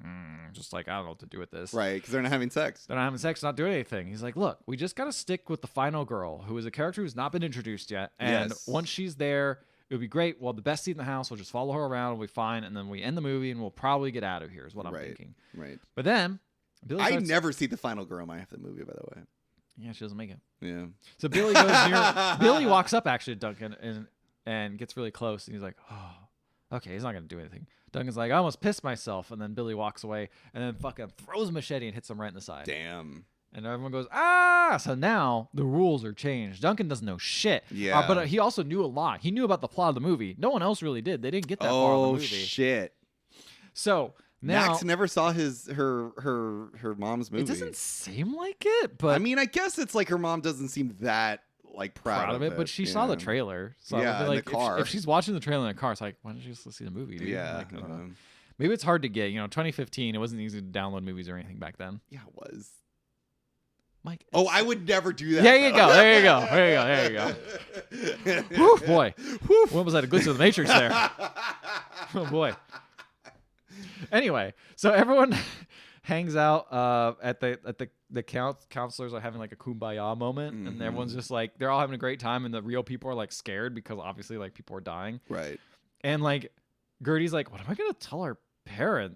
just like, I don't know what to do with this. Right, because they're not having sex. They're not having sex, not doing anything. He's like, "Look, we just gotta stick with the final girl, who is a character who's not been introduced yet, and once she's there, it would be great. Well, the best seat in the house, we'll just follow her around, we'll be fine, and then we end the movie, and we'll probably get out of here." Is what I'm thinking. Right. But then Billy I never see the final girl in my half the movie, by the way. Yeah, she doesn't make it. Yeah. So Billy goes near. Billy walks up actually to Duncan and gets really close, and he's like, "Oh, okay, he's not gonna do anything." Duncan's like, "I almost pissed myself," and then Billy walks away and then fucking throws a machete and hits him right in the side. Damn. And everyone goes, ah! So now the rules are changed. Duncan doesn't know shit. Yeah. But he also knew a lot. He knew about the plot of the movie. No one else really did. They didn't get that far in the movie. Oh, shit. So now... Max never saw her mom's movie. It doesn't seem like it, but... I mean, I guess it's like her mom doesn't seem that, like, proud of it. But she saw the trailer. So yeah, like, in the car. If she's watching the trailer in the car, it's like, why don't you just see the movie, dude? Yeah. Like, maybe it's hard to get. 2015, it wasn't easy to download movies or anything back then. Yeah, it was. Mike. Oh, I would never do that. There you go. There you go. Whew, boy. When was that? A glitch of the Matrix there? Oh, boy. Anyway, so everyone hangs out at the counselors are having like a kumbaya moment, and everyone's just like, they're all having a great time, and the real people are like scared because obviously like people are dying. Right. And like Gertie's like, what am I gonna tell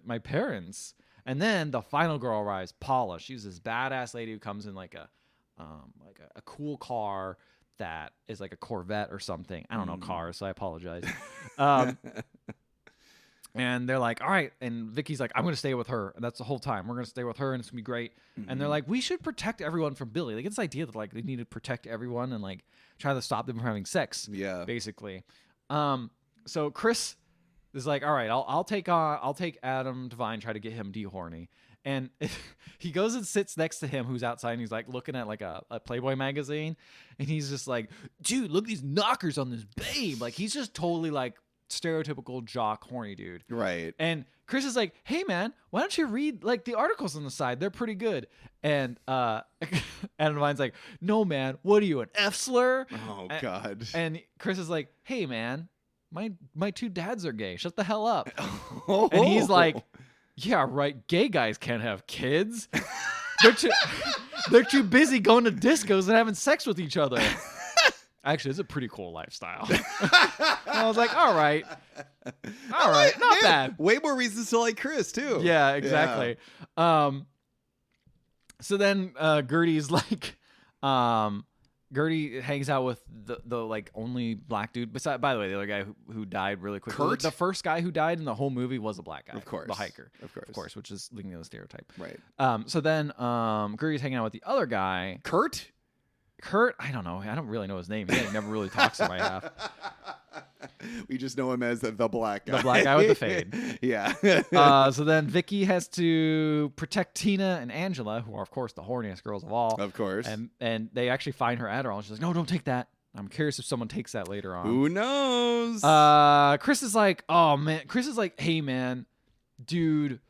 my parents? And then the final girl arrives, Paula. She's this badass lady who comes in like a cool car that is like a Corvette or something. I don't know cars, so I apologize. And they're like, all right. And Vicky's like, I'm going to stay with her. And that's the whole time. We're going to stay with her, and it's going to be great. And they're like, we should protect everyone from Billy. They get this idea that like they need to protect everyone and like try to stop them from having sex. Yeah. Basically. So Chris is like, all right, I'll take Adam Devine, try to get him dehorny. And he goes and sits next to him, who's outside, and he's like looking at like a Playboy magazine, and he's just like, dude, look at these knockers on this babe. Like he's just totally like stereotypical jock horny dude. Right. And Chris is like, hey man, why don't you read like the articles on the side? They're pretty good. And Adam Devine's like, no man, what are you, an F slur? Oh God. And Chris is like, hey man, my two dads are gay. Shut the hell up. And he's like, yeah, right. Gay guys can't have kids. They're too busy going to discos and having sex with each other. Actually, it's a pretty cool lifestyle. I was like, all right, not bad. Way more reasons to like Chris too. Yeah, exactly. Yeah. So then Gertie's like, Gertie hangs out with the like only black dude. By the way, the other guy who died really quickly. Kurt? The first guy who died in the whole movie was a black guy. Of course. The hiker. Of course, which is linking to the stereotype. Right. So then Gertie's hanging out with the other guy. Kurt, I don't know. I don't really know his name. He never really talks in my half. We just know him as the black guy. The black guy with the fade. Yeah. So then Vicky has to protect Tina and Angela, who are, of course, the horniest girls of all. Of course. And they actually find her Adderall. And she's like, no, don't take that. I'm curious if someone takes that later on. Who knows? Chris is like, oh, man. Chris is like, hey, man, dude,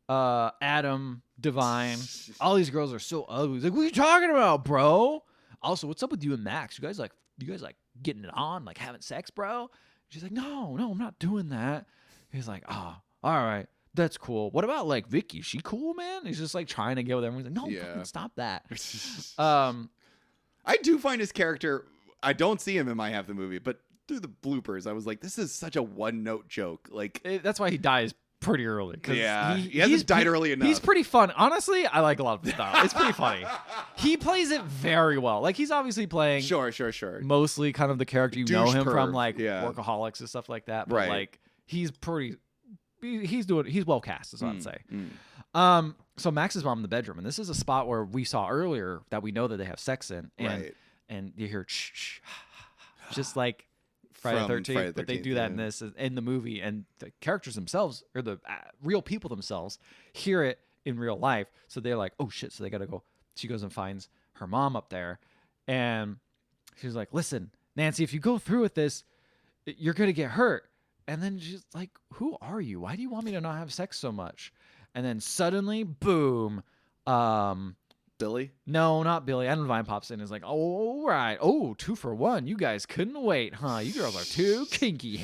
Adam, Devine, all these girls are so ugly. He's like, what are you talking about, bro? Also, what's up with you and Max? You guys like getting it on, like having sex, bro? She's like, no, I'm not doing that. He's like, oh, all right, that's cool. What about like Vicky? Is she cool, man? He's just like trying to get with everyone. He's like, no, fucking stop that. I do find his character. I don't see him in my half the movie, but through the bloopers, I was like, this is such a one-note joke. Like that's why he dies pretty early. Yeah, he hasn't died early enough. He's pretty fun. Honestly, I like a lot of his style. It's pretty funny. He plays it very well. Like he's obviously playing sure mostly kind of the character you know him from, like Workaholics and stuff like that. But like he's well cast, is what I'd say. So Max's mom in the bedroom, and this is a spot where we saw earlier that we know that they have sex in, and you hear just like Friday the 13th, but they do that in the movie, and the characters themselves, or the real people themselves, hear it in real life. So they're like, oh shit, so they gotta go. She goes and finds her mom up there, and she's like, listen, Nancy, if you go through with this, you're gonna get hurt. And then she's like, who are you? Why do you want me to not have sex so much? And then suddenly, boom, Billy? No, not Billy. Adam Devine pops in and is like, oh, all right. Oh, 2 for 1. You guys couldn't wait, huh? You girls are too kinky.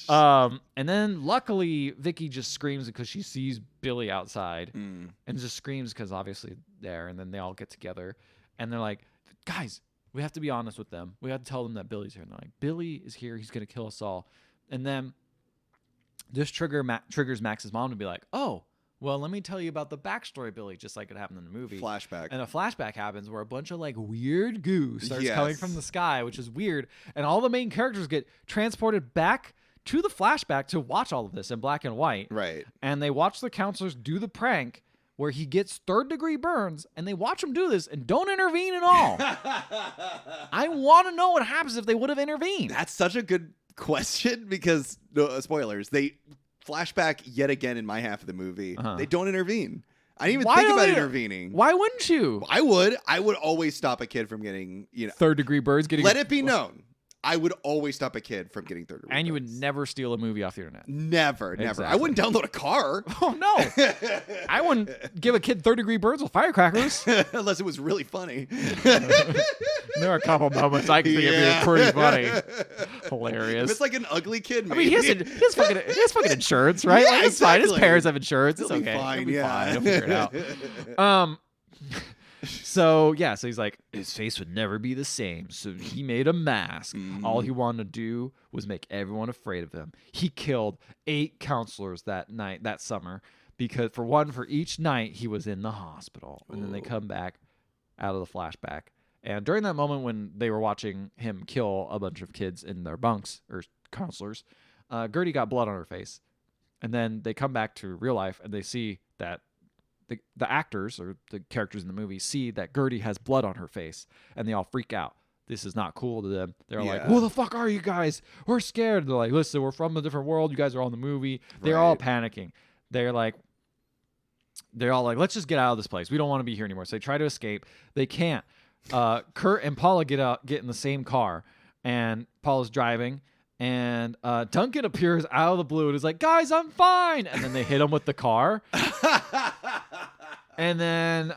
And then luckily, Vicky just screams because she sees Billy outside and just screams because obviously there. And then they all get together and they're like, guys, we have to be honest with them. We have to tell them that Billy's here. And they're like, Billy is here. He's going to kill us all. And then this triggers Max's mom to be like, oh, well, let me tell you about the backstory of Billy, just like it happened in the movie. Flashback. And a flashback happens where a bunch of like weird goo starts coming from the sky, which is weird. And all the main characters get transported back to the flashback to watch all of this in black and white. Right. And they watch the counselors do the prank where he gets 3rd-degree burns, and they watch him do this and don't intervene at all. I want to know what happens if they would have intervened. That's such a good question because, spoilers, they flashback yet again in my half of the movie. They don't intervene. I didn't even think about intervening. Why wouldn't you? I would always stop a kid from getting, 3rd-degree burns. Let it be known. I would always stop a kid from getting 3rd-degree burns. And you would never steal a movie off the internet. Never. Exactly. I wouldn't download a car. Oh, no. I wouldn't give a kid 3rd-degree burns with firecrackers. Unless it was really funny. There are a couple moments I can think of being pretty funny. Hilarious. If it's like an ugly kid, maybe. I mean, he has fucking insurance, right? Yeah, like, it's fine. His exactly. parents have insurance. It's He'll be okay. fine, He'll be yeah. fine. He'll figure it out. So he's like, his face would never be the same. So he made a mask. All he wanted to do was make everyone afraid of him. He killed 8 counselors that summer, because for each night he was in the hospital. And then they come back out of the flashback. And during that moment when they were watching him kill a bunch of kids in their bunks, or counselors, Gertie got blood on her face. And then they come back to real life and they see that the actors, or the characters in the movie, see that Gertie has blood on her face, and they all freak out. This is not cool to them. They're like, "Who the fuck are you guys? We're scared." They're like, "Listen, we're from a different world. You guys are all in the movie." They're all panicking. They're all like, "Let's just get out of this place. We don't want to be here anymore." So they try to escape. They can't. Kurt and Paula get in the same car, and Paula's driving. And Duncan appears out of the blue and is like, "Guys, I'm fine." And then they hit him with the car. And then,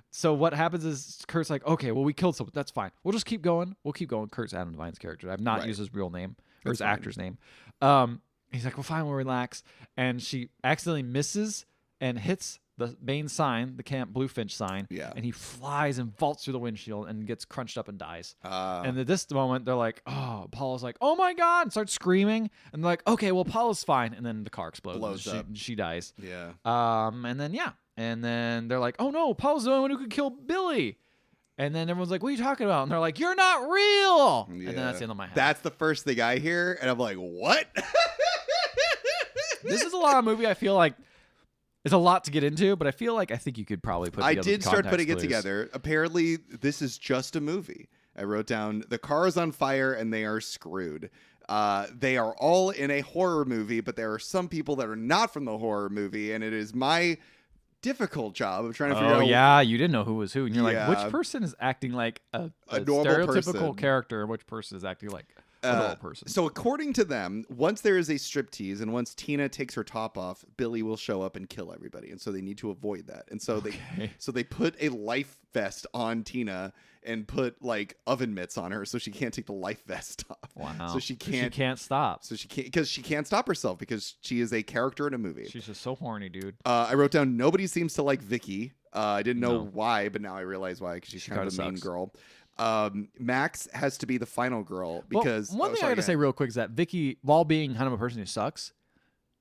so what happens is Kurt's like, "Okay, well, we killed someone. That's fine. We'll just keep going. We'll keep going." Kurt's Adam Devine's character. I've not used his real name or his actor's name. He's like, "Well, fine, we'll relax." And she accidentally misses and hits the main sign, the Camp Bluefinch sign, and he flies and vaults through the windshield and gets crunched up and dies. And at this moment, they're like, Paula's like, "Oh my God," and starts screaming. And they're like, "Okay, well, Paula's fine." And then the car explodes. Blows up. She dies. Yeah. And then they're like, "Oh no, Paula's the only one who could kill Billy." And then everyone's like, "What are you talking about?" And they're like, "You're not real." Yeah. And then that's the end of my head. That's the first thing I hear, and I'm like, "What?" This is a lot of movie. I feel like it's a lot to get into, but I think you could probably put. I did start putting it together. Apparently, this is just a movie. I wrote down the car is on fire and they are screwed. They are all in a horror movie, but there are some people that are not from the horror movie, and it is my difficult job of trying to figure out. Oh yeah, you didn't know who was who, and you're like, which person is acting like a normal stereotypical person. character, and which person is acting like a normal person. So according to them, once there is a striptease and once Tina takes her top off, Billy will show up and kill everybody, and so they need to avoid that. And so they put a life vest on Tina and put like oven mitts on her so she can't take the life vest off. Wow. So she can't stop. So she can't stop herself because she is a character in a movie. She's just so horny, dude. I wrote down nobody seems to like Vicky. I didn't know why, but now I realize why, because she's kind of a mean girl. Max has to be the final girl because one thing I gotta say real quick is that Vicky, while being kind of a person who sucks,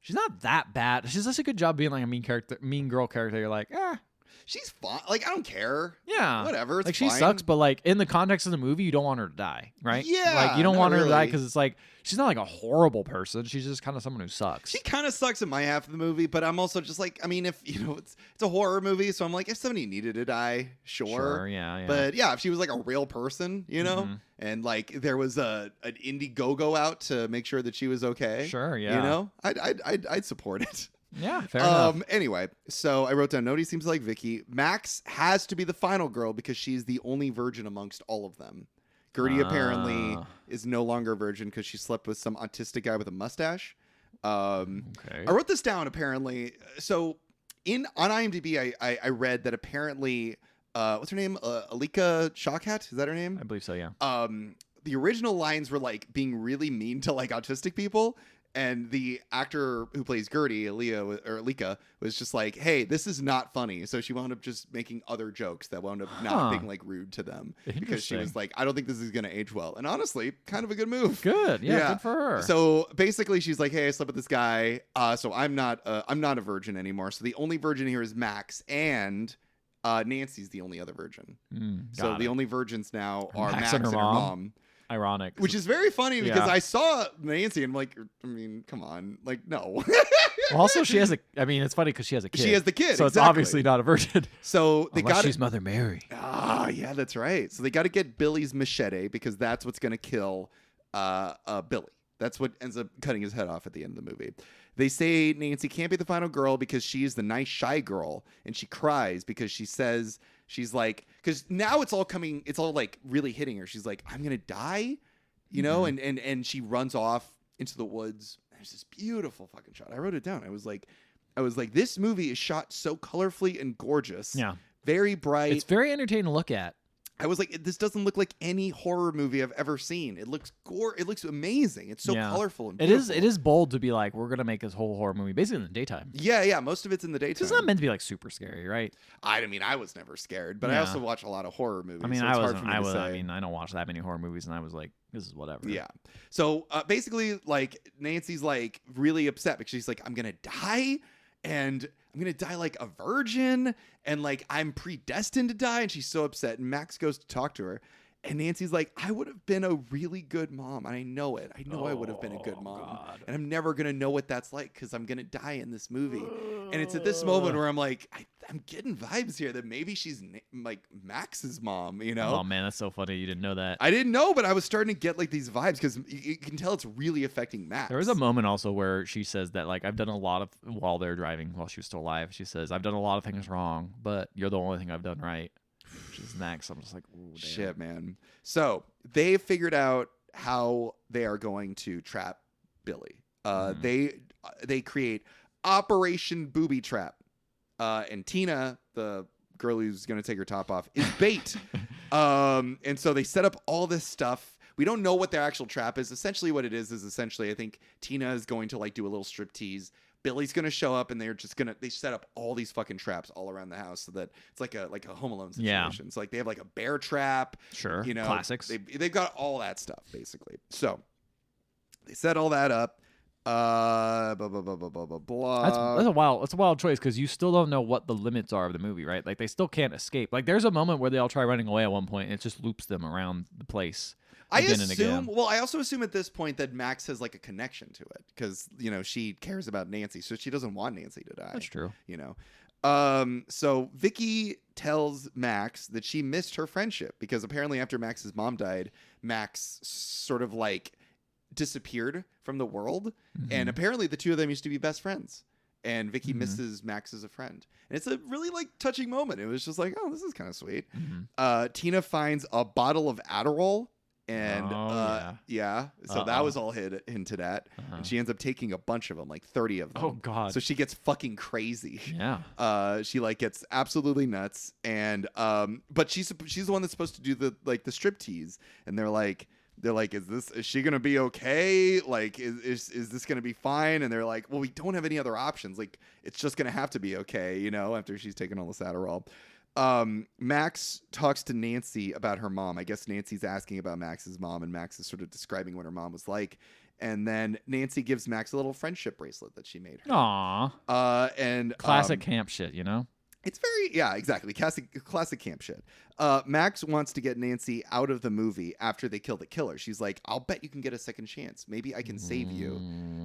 she's not that bad. She does a good job being like a mean girl character. You're like, she's fine. Like, I don't care. Yeah. Whatever. It's like, fine. she sucks, but like in the context of the movie, you don't want her to die, right? Yeah. Like, you don't want her to die really. because it's like, she's not like a horrible person. She's just kind of someone who sucks. She kind of sucks in my half of the movie, but I'm also just like, I mean, if, it's a horror movie, so I'm like, if somebody needed to die, sure. Yeah. But yeah, if she was like a real person, and like there was an Indiegogo out to make sure that she was okay. Sure, yeah. I'd support it. Yeah, fair enough. Anyway, so I wrote down nobody seems like Vicky. Max has to be the final girl because she's the only virgin amongst all of them. Gertie apparently is no longer a virgin because she slept with some autistic guy with a mustache. Okay. I wrote this down apparently. So on IMDb, I read that apparently, what's her name? Alika Shawkat? Is that her name? I believe so, yeah. The original lines were like being really mean to like autistic people. And the actor who plays Gertie, Alika, was just like, "Hey, this is not funny." So she wound up just making other jokes that wound up not being like rude to them because she was like, "I don't think this is going to age well." And honestly, kind of a good move. Good, yeah, good for her. So basically, she's like, "Hey, I slept with this guy, so I'm not a virgin anymore. So the only virgin here is Max, and Nancy's the only other virgin. So the only virgins now are Max and her mom." Ironic. Which is very funny because I saw Nancy and I'm like, I mean, come on. Like, no. Also, she has I mean, it's funny because she has a kid. She has the kid, so exactly. It's obviously not a virgin. So they got she's Mother Mary. Ah, yeah, that's right. So they got to get Billy's machete because that's what's going to kill Billy. That's what ends up cutting his head off at the end of the movie. They say Nancy can't be the final girl because she's the nice, shy girl. And she cries because she says, she's like, because now it's all like really hitting her. She's like, I'm going to die, you know? And she runs off into the woods. There's this beautiful fucking shot. I wrote it down. I was like, this movie is shot so colorfully and gorgeous. Yeah. Very bright. It's very entertaining to look at. I was like, this doesn't look like any horror movie I've ever seen. It looks it looks amazing. It's so colorful and beautiful. It is bold to be like, we're gonna make this whole horror movie basically in the daytime. Yeah. Most of it's in the daytime. It's not meant to be like super scary, right? I mean, I was never scared, but I also watch a lot of horror movies. I mean, so I mean, I don't watch that many horror movies, and I was like, this is whatever. Yeah. So basically, like Nancy's like really upset because she's like, I'm gonna die, and I'm gonna die like a virgin, and like I'm predestined to die, and she's so upset. And Max goes to talk to her, and Nancy's like, I would have been a really good mom, and I know it. I know I would have been a good mom, God. and I'm never gonna know what that's like because I'm gonna die in this movie. And it's at this moment where I'm like, I'm getting vibes here that maybe she's like Max's mom, you know? Oh man, that's so funny. You didn't know that. I didn't know, but I was starting to get like these vibes because you can tell it's really affecting Max. There was a moment also where she says that like I've done a lot of while she was still alive. She says I've done a lot of things wrong, but you're the only thing I've done right. Which is Max. I'm just like, ooh, damn. Shit, man. So they figured out how they are going to trap Billy. They create Operation Booby Trap. And Tina, the girl who's going to take her top off, is bait. And so they set up all this stuff. We don't know what their actual trap is. Essentially what it is essentially, I think Tina is going to like do a little striptease. Billy's going to show up and they set up all these fucking traps all around the house so that it's like a Home Alone situation. Yeah. So like they have like a bear trap. Sure. You know, classics. They've got all that stuff basically. So they set all that up. Blah, blah, blah, blah, blah, blah, blah. That's a wild choice because you still don't know what the limits are of the movie, right? Like they still can't escape. Like there's a moment where they all try running away at one point and it just loops them around the place. I also assume at this point that Max has like a connection to it because, you know, she cares about Nancy, so she doesn't want Nancy to die. That's true. You know? So Vicky tells Max that she missed her friendship because apparently after Max's mom died, Max sort of like disappeared from the world. And apparently the two of them used to be best friends. And Vicky misses Max as a friend. And it's a really like touching moment. It was just like, oh, this is kind of sweet. Tina finds a bottle of Adderall. And so that was all into that. And she ends up taking a bunch of them, like 30 of them. Oh God. So she gets fucking crazy. Yeah. She like gets absolutely nuts. And but she's the one that's supposed to do the striptease. And they're like, is she gonna be okay? Like, is this gonna be fine? And they're like, well, we don't have any other options. Like, it's just gonna have to be okay, you know, after she's taken all this Adderall. Max talks to Nancy about her mom. I guess Nancy's asking about Max's mom, and Max is sort of describing what her mom was like. And then Nancy gives Max a little friendship bracelet that she made her. Aww. And classic camp shit, you know? It's exactly. Classic camp shit. Max wants to get Nancy out of the movie after they kill the killer. She's like, I'll bet you can get a second chance. Maybe I can save you.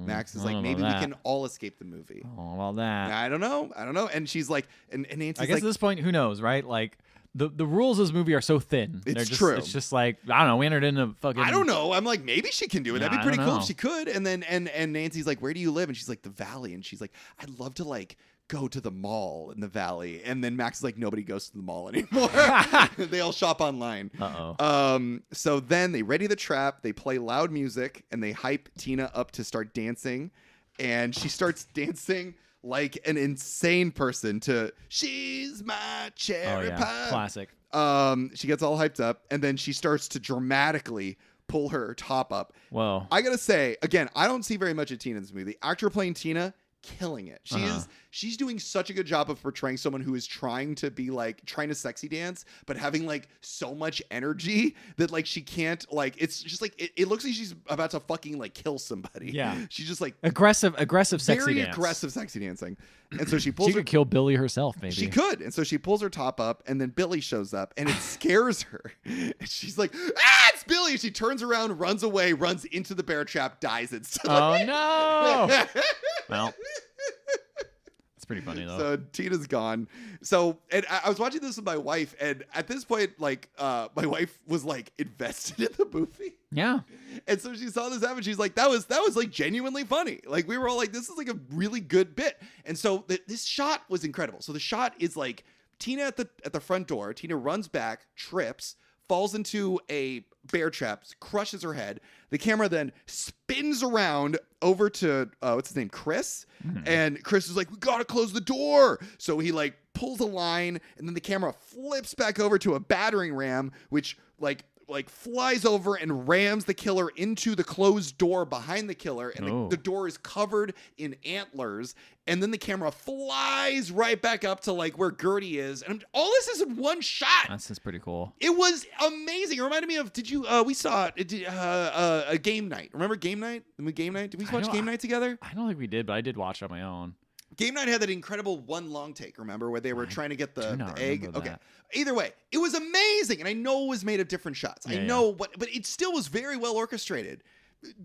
Max is like, maybe we can all escape the movie. Oh, well, that. I don't know. And she's like, and Nancy's I guess at this point, who knows, right? Like, the rules of this movie are so thin. It's true. It's just like, I don't know, we entered into fucking... I don't know. I'm like, maybe she can do it. That'd be pretty cool if she could. And then and Nancy's like, where do you live? And she's like, the Valley. And she's like, I'd love to like go to the mall in the Valley. And then Max is like, nobody goes to the mall anymore. They all shop online. So then they ready the trap, they play loud music, and they hype Tina up to start dancing. And she starts dancing like an insane person to She's My Cherry Pie. Classic. She gets all hyped up, and then she starts to dramatically pull her top up. Whoa. I gotta say, again, I don't see very much of Tina in this movie. The actor playing Tina, killing it. She's doing such a good job of portraying someone who is trying to sexy dance, but having like so much energy that like she can't, like, it's just like it looks like she's about to fucking like kill somebody. Yeah. She's just like aggressive sexy very dance. aggressive sexy dancing. And so she could kill Billy herself, maybe. She could. And so she pulls her top up, and then Billy shows up, and it scares her. And she's like, it's Billy. And she turns around, runs away, runs into the bear trap, dies instantly. Oh no. Well, It's pretty funny though. So Tina's gone. So, and I was watching this with my wife, and at this point, like, my wife was like invested in the movie. Yeah. And so she saw this happen. She's like, that was like genuinely funny. Like, we were all like, this is like a really good bit. And so this shot was incredible. So the shot is like Tina at the front door. Tina runs back, trips, falls into a bear trap, crushes her head. The camera then spins around over to what's his name, Chris, and Chris is like, "We gotta close the door." So he like pulls a line, and then the camera flips back over to a battering ram, which like flies over and rams the killer into the closed door behind the killer, and the door is covered in antlers. And then the camera flies right back up to like where Gertie is, and all this is in one shot. That's just pretty cool. It was amazing. It reminded me of we saw it a Game Night. Remember Game Night? Game Night? Did we watch Game Night together? I don't think we did, but I did watch it on my own. Game Night had that incredible one long take, remember, where they were trying to get the egg? Okay. That. Either way, it was amazing, and I know it was made of different shots. I know, but it still was very well orchestrated.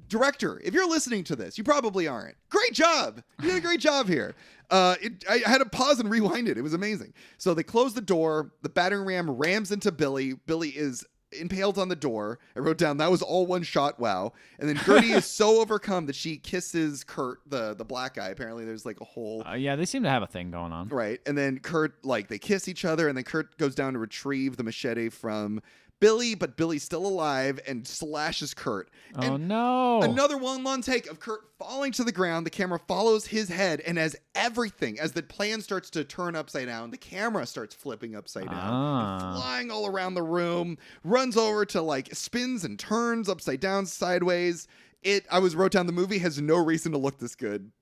Director, if you're listening to this, you probably aren't. Great job. You did a great job here. I had to pause and rewind it. It was amazing. So they close the door. The battering ram rams into Billy. Billy is impaled on the door. I wrote down that was all one shot. Wow. And then Gertie is so overcome that she kisses Kurt, the black guy. Apparently there's like a whole yeah, they seem to have a thing going on. Right. And then Kurt, like, they kiss each other, and then Kurt goes down to retrieve the machete from Billy, but Billy's still alive and slashes Kurt. Oh, no. Another one long take of Kurt falling to the ground. The camera follows his head, and as the plan starts to turn upside down, the camera starts flipping upside down, and flying all around the room, runs over to like spins and turns upside down, sideways. I wrote down the movie has no reason to look this good.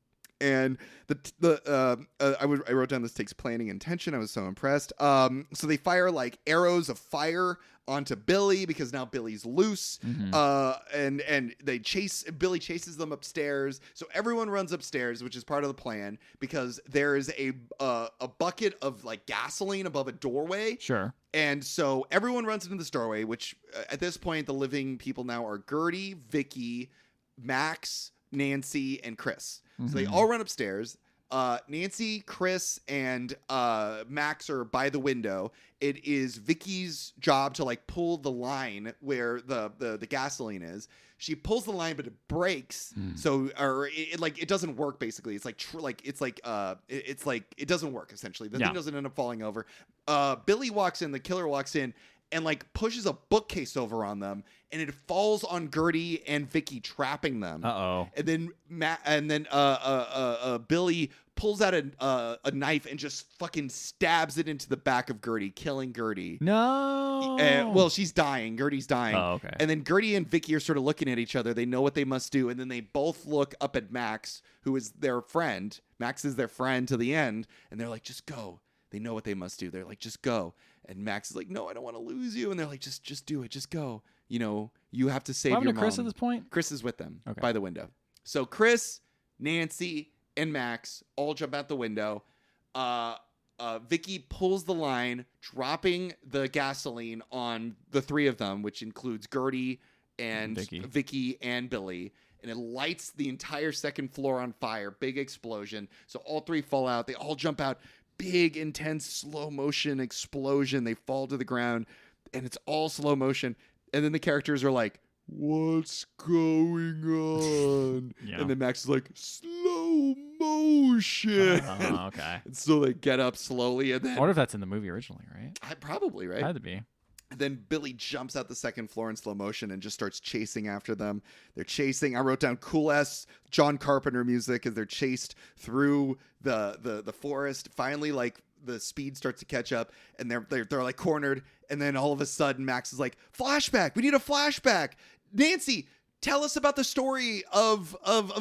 And I wrote down this takes planning and tension. I was so impressed. So they fire like arrows of fire onto Billy because now Billy's loose. And Billy chases them upstairs. So everyone runs upstairs, which is part of the plan because there is a bucket of like gasoline above a doorway. Sure. And so everyone runs into this doorway, which at this point the living people now are Gertie, Vicky, Max, Nancy, and Chris. So they all run upstairs. Nancy, Chris, and Max are by the window. It is Vicky's job to like pull the line where the gasoline is. She pulls the line, but it breaks. So it doesn't work. Basically, it's like it doesn't work. Essentially, the thing doesn't end up falling over. Billy walks in. The killer walks in and like pushes a bookcase over on them, and it falls on Gertie and Vicky, trapping them. And then Billy pulls out a knife and just fucking stabs it into the back of Gertie, killing Gertie. No. Well, she's dying. Gertie's dying. Oh, okay. And then Gertie and Vicky are sort of looking at each other. They know what they must do, and then they both look up at Max, who is their friend. Max is their friend to the end, and they're like, "Just go." They know what they must do. They're like, "Just go." And Max is like, "No, I don't want to lose you." And they're like, just do it. Just go. You know, you have to save your mom. Chris at this point? Chris is with them by the window. So Chris, Nancy, and Max all jump out the window. Vicky pulls the line, dropping the gasoline on the three of them, which includes Gertie and Vicky and Billy. And it lights the entire second floor on fire. Big explosion. So all three fall out. They all jump out. Big, intense, slow motion explosion. They fall to the ground, and it's all slow motion. And then the characters are like, "What's going on?" And then Max is like, "Slow motion." Okay. And so they get up slowly, and then I wonder if that's in the movie originally, right? Probably, right? Had to be. And then Billy jumps out the second floor in slow motion and just starts chasing after them. They're chasing. I wrote down cool ass John Carpenter music as they're chased through the forest. Finally, like the speed starts to catch up, and they're like cornered. And then all of a sudden, Max is like, "Flashback! We need a flashback." Nancy, tell us about the story of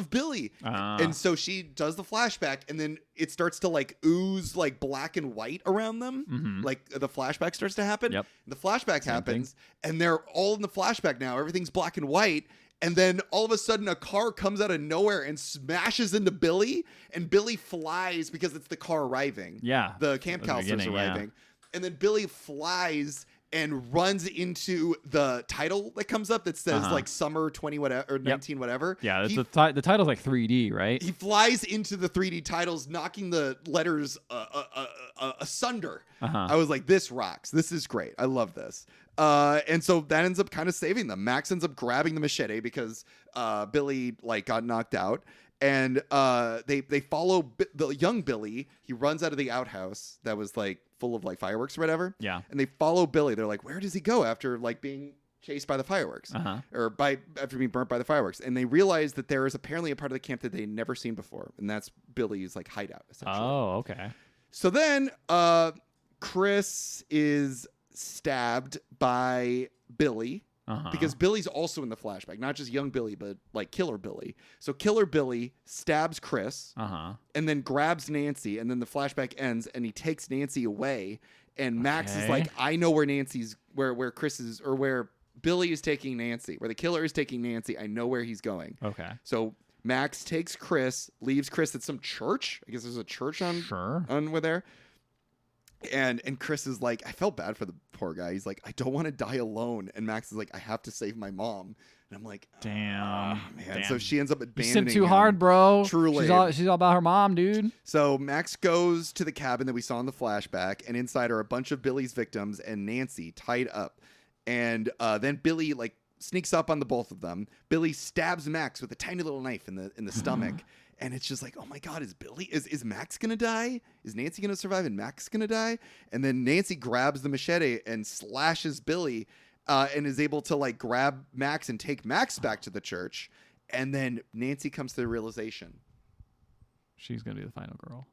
Billy. And so she does the flashback, and then it starts to like ooze like black and white around them. Like the flashback starts to happen. Yep. And the flashback happens, and they're all in the flashback now. Everything's black and white. And then all of a sudden a car comes out of nowhere and smashes into Billy, and Billy flies because it's the car arriving. Yeah. The camp counselors arriving. And then Billy flies and runs into the title that comes up that says like summer 20 whatever or 19 whatever. Yeah, the title's like 3D, right? He flies into the 3D titles, knocking the letters asunder. I was like, this rocks. This is great. I love this. And so that ends up kind of saving them. Max ends up grabbing the machete because Billy like got knocked out. And they follow the young Billy. He runs out of the outhouse that was like full of like fireworks or whatever. Yeah. And they follow Billy. They're like, where does he go after like being chased by the fireworks or after being burnt by the fireworks? And they realize that there is apparently a part of the camp that they'd never seen before. And that's Billy's like hideout, essentially. Oh, okay. So then Chris is stabbed by Billy. Because Billy's also in the flashback, not just young Billy, but like Killer Billy. So Killer Billy stabs Chris and then grabs Nancy, and then the flashback ends and he takes Nancy away. And Max is like, I know where Nancy's, where Chris is, or where Billy is taking Nancy, where the killer is taking Nancy. I know where he's going. Okay. So Max takes Chris, leaves Chris at some church. I guess there's a church on over there. And Chris is like, I felt bad for the poor guy. He's like, I don't want to die alone. And Max is like, I have to save my mom. And I'm like, damn, man. Damn. So she ends up abandoning him. You too hard, bro. Truly. She's all about her mom, dude. So Max goes to the cabin that we saw in the flashback, and inside are a bunch of Billy's victims and Nancy tied up. And then Billy like sneaks up on the both of them. Billy stabs Max with a tiny little knife in the stomach. And it's just like, oh my God, is Max going to die? Is Nancy going to survive and Max going to die? And then Nancy grabs the machete and slashes Billy and is able to like grab Max and take Max back to the church. And then Nancy comes to the realization. She's going to be the final girl.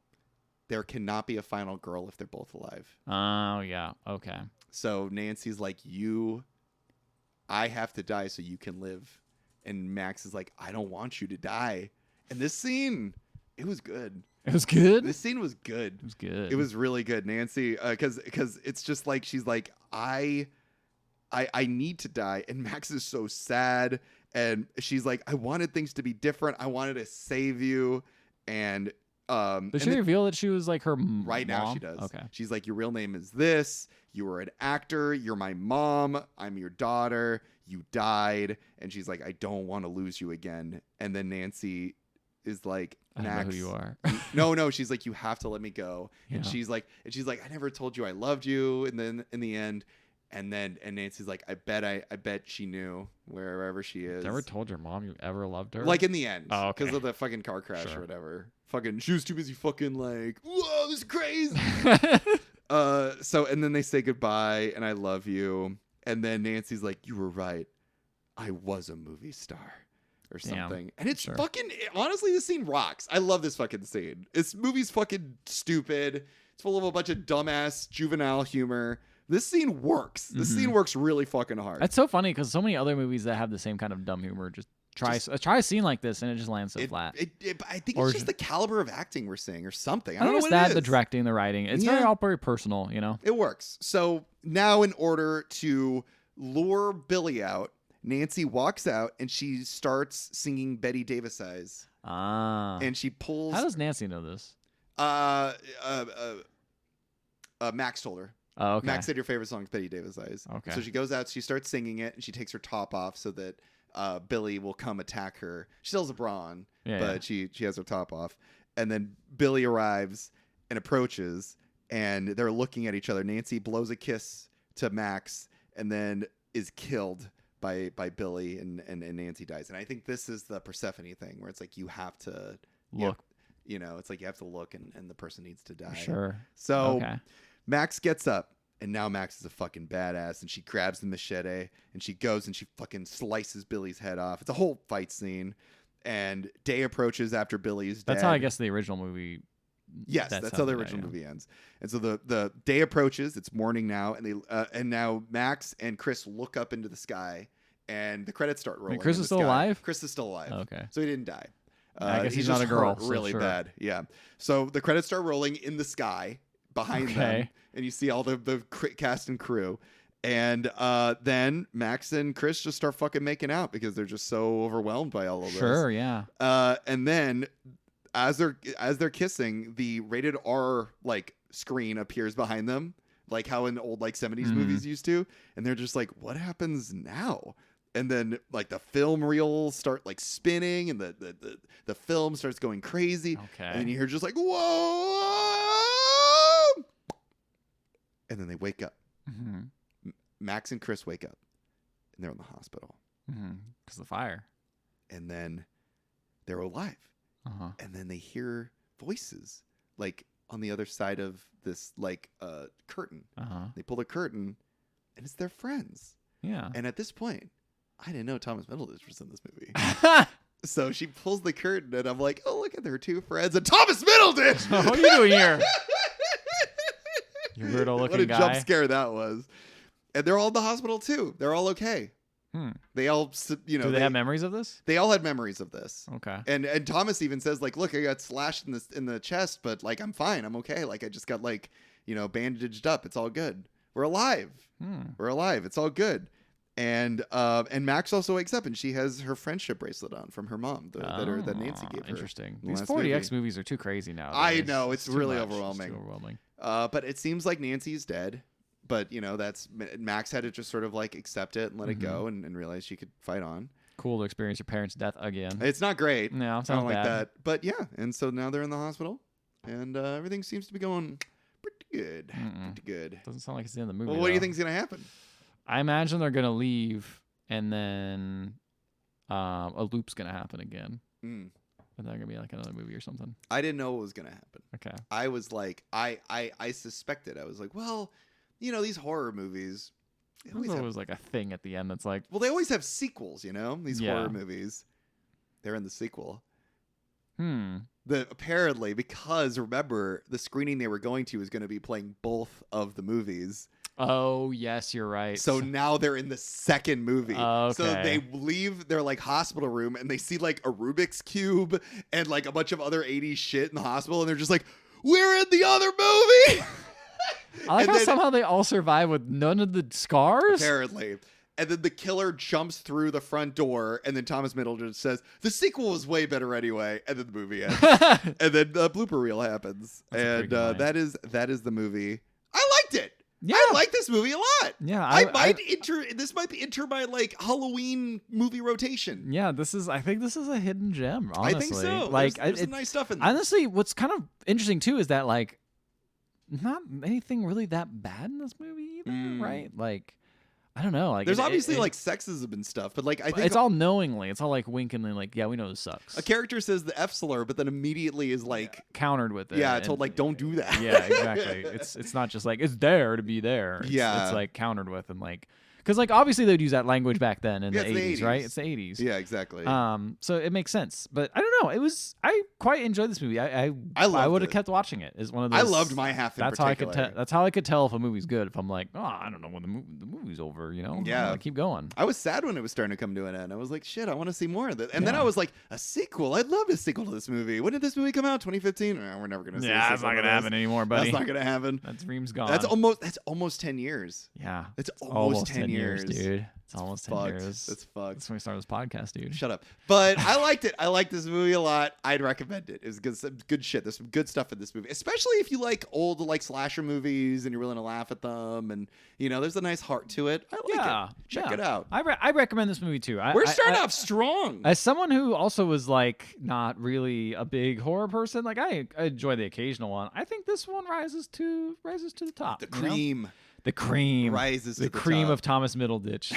There cannot be a final girl if they're both alive. Oh, yeah. Okay. So Nancy's like, I have to die so you can live. And Max is like, I don't want you to die. And this scene, it was good. It was good? This scene was good. It was good. It was really good. Nancy, because it's just like, she's like, I need to die. And Max is so sad. And she's like, I wanted things to be different. I wanted to save you. And did she reveal that she was like her mom? Right now she does. Okay. She's like, your real name is this. You were an actor. You're my mom. I'm your daughter. You died. And she's like, I don't want to lose you again. And then Nancy is like, I don't know who you are. No. She's like, you have to let me go. Yeah. And she's like, I never told you I loved you. And then in the end, and Nancy's like, I bet she knew wherever she is. Never told your mom you ever loved her? Like in the end. Oh, okay. Because of the fucking car crash or whatever. Fucking, she was too busy fucking like, whoa, this is crazy. So, and then they say goodbye and I love you. And then Nancy's like, you were right. I was a movie star. Or something. And it's fucking, honestly, this scene rocks. I love this fucking scene. This movie's fucking stupid. It's full of a bunch of dumbass juvenile humor. This scene works. This scene works really fucking hard. That's so funny because so many other movies that have the same kind of dumb humor just try a scene like this and it just lands so flat. I think it's just the caliber of acting we're seeing or something. I don't know it's what that, it is. The directing, the writing. It's all very personal, you know? It works. So now in order to lure Billy out, Nancy walks out and she starts singing Betty Davis Eyes. And she pulls. How does Nancy know this? Max told her. Oh, okay. Max said your favorite song is Betty Davis Eyes. Okay. So she goes out, she starts singing it, and she takes her top off so that Billy will come attack her. She still has a bra on, but she has her top off. And then Billy arrives and approaches, and they're looking at each other. Nancy blows a kiss to Max and then is killed by Billy, and Nancy dies. And I think this is the Persephone thing where it's like you have to look. It's like you have to look and the person needs to die. Sure. So Max gets up, and now Max is a fucking badass, and she grabs the machete, and she goes and she fucking slices Billy's head off. It's a whole fight scene. And day approaches after Billy's dead. That's how I guess the original movie. Yes, that's how the original movie ends. And so the day approaches. It's morning now, and now Max and Chris look up into the sky, and the credits start rolling. Wait, Chris is still alive? Chris is still alive. Okay, so he didn't die. I guess he's not a girl. Hurt really bad. Yeah. So the credits start rolling in the sky behind them, and you see all the cast and crew. And then Max and Chris just start fucking making out because they're just so overwhelmed by all of this. Sure, yeah. And then as they're kissing, the rated R like screen appears behind them like how in old like 70s movies used to, and they're just like, what happens now? And then like the film reels start like spinning, and the film starts going crazy. Okay. And then you hear just like, whoa, and then they wake up. Max and Chris wake up, and they're in the hospital because the fire. And then they're alive. And then they hear voices like on the other side of this like curtain. They pull the curtain, and it's their friends. Yeah. And at this point, I didn't know Thomas Middleditch was in this movie. So she pulls the curtain, and I'm like, oh, look at their two friends and Thomas Middleditch. What are you doing here? You weirdo looking guy. What a jump scare that was. And they're all in the hospital too. They're all okay. They all, you know. Do they have memories of this? They all had memories of this. Okay. And Thomas even says like, look, I got slashed in the chest, but like I'm fine. I'm okay. Like I just got like, you know, bandaged up. It's all good. We're alive. We're alive. It's all good. And Max also wakes up, and she has her friendship bracelet on from her mom that Nancy gave her. Interesting. These 40X movies are too crazy now. I know, it's really much. overwhelming. It's too overwhelming. But it seems like Nancy's dead. But you know, that's Max had to just sort of like accept it and let it go, and realize she could fight on. Cool to experience your parents' death again. It's not great. No, I don't like that. But yeah, and so now they're in the hospital, and everything seems to be going pretty good. Pretty good. Doesn't sound like it's the end of the movie. Well, what do you think's gonna happen? I imagine they're gonna leave, and then a loop's gonna happen again. And they're gonna be like another movie or something. I didn't know what was gonna happen. Okay. I was like, I suspected. I was like, well, you know, these horror movies. There's always like a thing at the end that's like. Well, they always have sequels, you know. These horror movies. They're in the sequel. Apparently, because remember, the screening they were going to was going to be playing both of the movies. Oh, yes, you're right. So now they're in the second movie. Okay. So they leave their like hospital room, and they see like a Rubik's Cube and like a bunch of other 80s shit in the hospital, and they're just like, we're in the other movie. I like how somehow they all survive with none of the scars. Apparently. And then the killer jumps through the front door, and then Thomas Middleditch says, the sequel was way better anyway, and then the movie ends. And then the blooper reel happens. And that is the movie. I liked it. Yeah. I like this movie a lot. Yeah, this might enter my like Halloween movie rotation. Yeah, I think this is a hidden gem, honestly. I think so. Like there's some nice stuff in there. Honestly, what's kind of interesting too is that like not anything really that bad in this movie either, right? Like I don't know. Like there's obviously like sexism and stuff, but like I think it's all knowingly. It's all like winkingly, like yeah, we know this sucks. A character says the F slur, but then immediately is like countered with it. Yeah, told like don't do that. Yeah, exactly. It's not just like it's there to be there. It's like countered with and like. Because, like, obviously they'd use that language back then in the 80s, right? It's the 80s. Yeah, exactly. So it makes sense. But I don't know. I quite enjoyed this movie. I would have kept watching it. Is one of those. I loved my half in particular. That's how I could tell if a movie's good. If I'm like, oh, I don't know when the movie's over, you know? Yeah. Keep going. I was sad when it was starting to come to an end. I was like, shit, I want to see more of it. And then I was like, a sequel? I'd love a sequel to this movie. When did this movie come out? 2015? We're never going to see Yeah, that's not going to happen anymore, buddy. That's not going to happen. That dream's gone. That's almost 10 years. Yeah. It's almost 10 years, dude. It's almost 10 years. It's fucked. That's when we started this podcast, dude. Shut up. But I liked it. I liked this movie a lot. I'd recommend it. It was good shit. There's some good stuff in this movie, especially if you like old like slasher movies and you're willing to laugh at them. And you know, there's a nice heart to it. I like it. Check it out. I recommend this movie too. We're starting off strong. As someone who also was like not really a big horror person, like I enjoy the occasional one. I think this one rises to the top. The cream. You know? The cream rises to the cream top. Of Thomas Middleditch.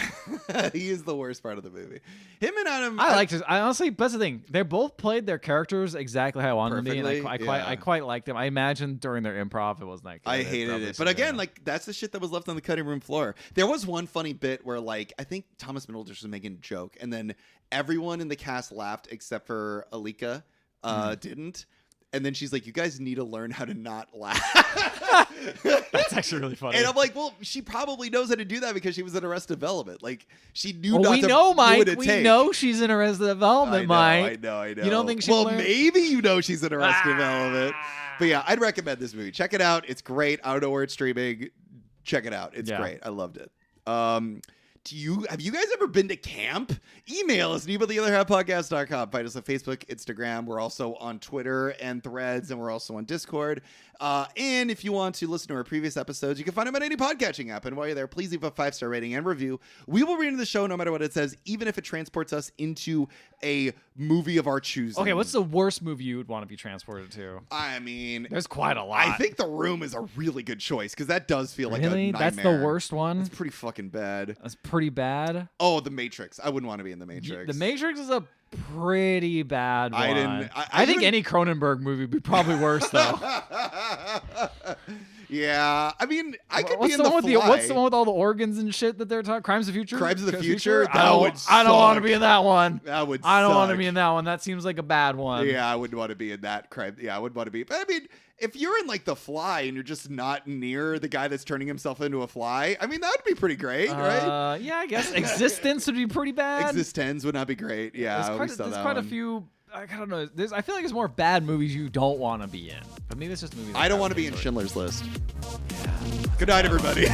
He is the worst part of the movie. Him and Adam. I liked it. I honestly, that's the thing. They both played their characters exactly how I wanted them to be, and I quite liked them. I imagine during their improv, it wasn't that good. I hated it, but again, like that's the shit that was left on the cutting room floor. There was one funny bit where, like, I think Thomas Middleditch was making a joke, and then everyone in the cast laughed except for Alika didn't. And then she's like, you guys need to learn how to not laugh. That's actually really funny. And I'm like, well, she probably knows how to do that because she was in Arrested Development. Like, she knew not to we know, Mike. do what it we takes. know she's in Arrested Development, Mike. I know. You don't think she learned? Maybe you know she's in Arrested Development. But yeah, I'd recommend this movie. Check it out. It's great. I don't know where it's streaming. Check it out. It's great. I loved it. Have you guys ever been to camp? Email us, needbuttheotherhalfpodcast.com. Find us on Facebook, Instagram. We're also on Twitter and Threads, and we're also on Discord. And if you want to listen to our previous episodes, you can find them on any podcatching app. And while you're there, please leave a 5-star rating and review. We will read into the show no matter what it says, even if it transports us into a movie of our choosing. Okay, what's the worst movie you would want to be transported to? I mean, there's quite a lot. I think The Room is a really good choice because that does feel like a nightmare. That's the worst one? It's pretty fucking bad. That's pretty bad? Oh, The Matrix. I wouldn't want to be in The Matrix. The Matrix is a pretty bad one. I think any Cronenberg movie would be probably worse, though. Yeah, I mean, I could be in What's the one with all the organs and shit that they're talking? Crimes of the Future? Crimes of the Future? I don't want to be in that one. I don't want to be in that one. That seems like a bad one. Yeah, I wouldn't want to be in that crime. Yeah, I wouldn't want to be. But I mean, if you're in like The Fly and you're just not near the guy that's turning himself into a fly, I mean, that would be pretty great, right? Yeah, I guess Existence would be pretty bad. Existence would not be great. Yeah, there's quite a few. I don't know. I feel like it's more bad movies you don't want to be in. But maybe it's just movies. I don't want to be in Schindler's List. Yeah. Good night, everybody.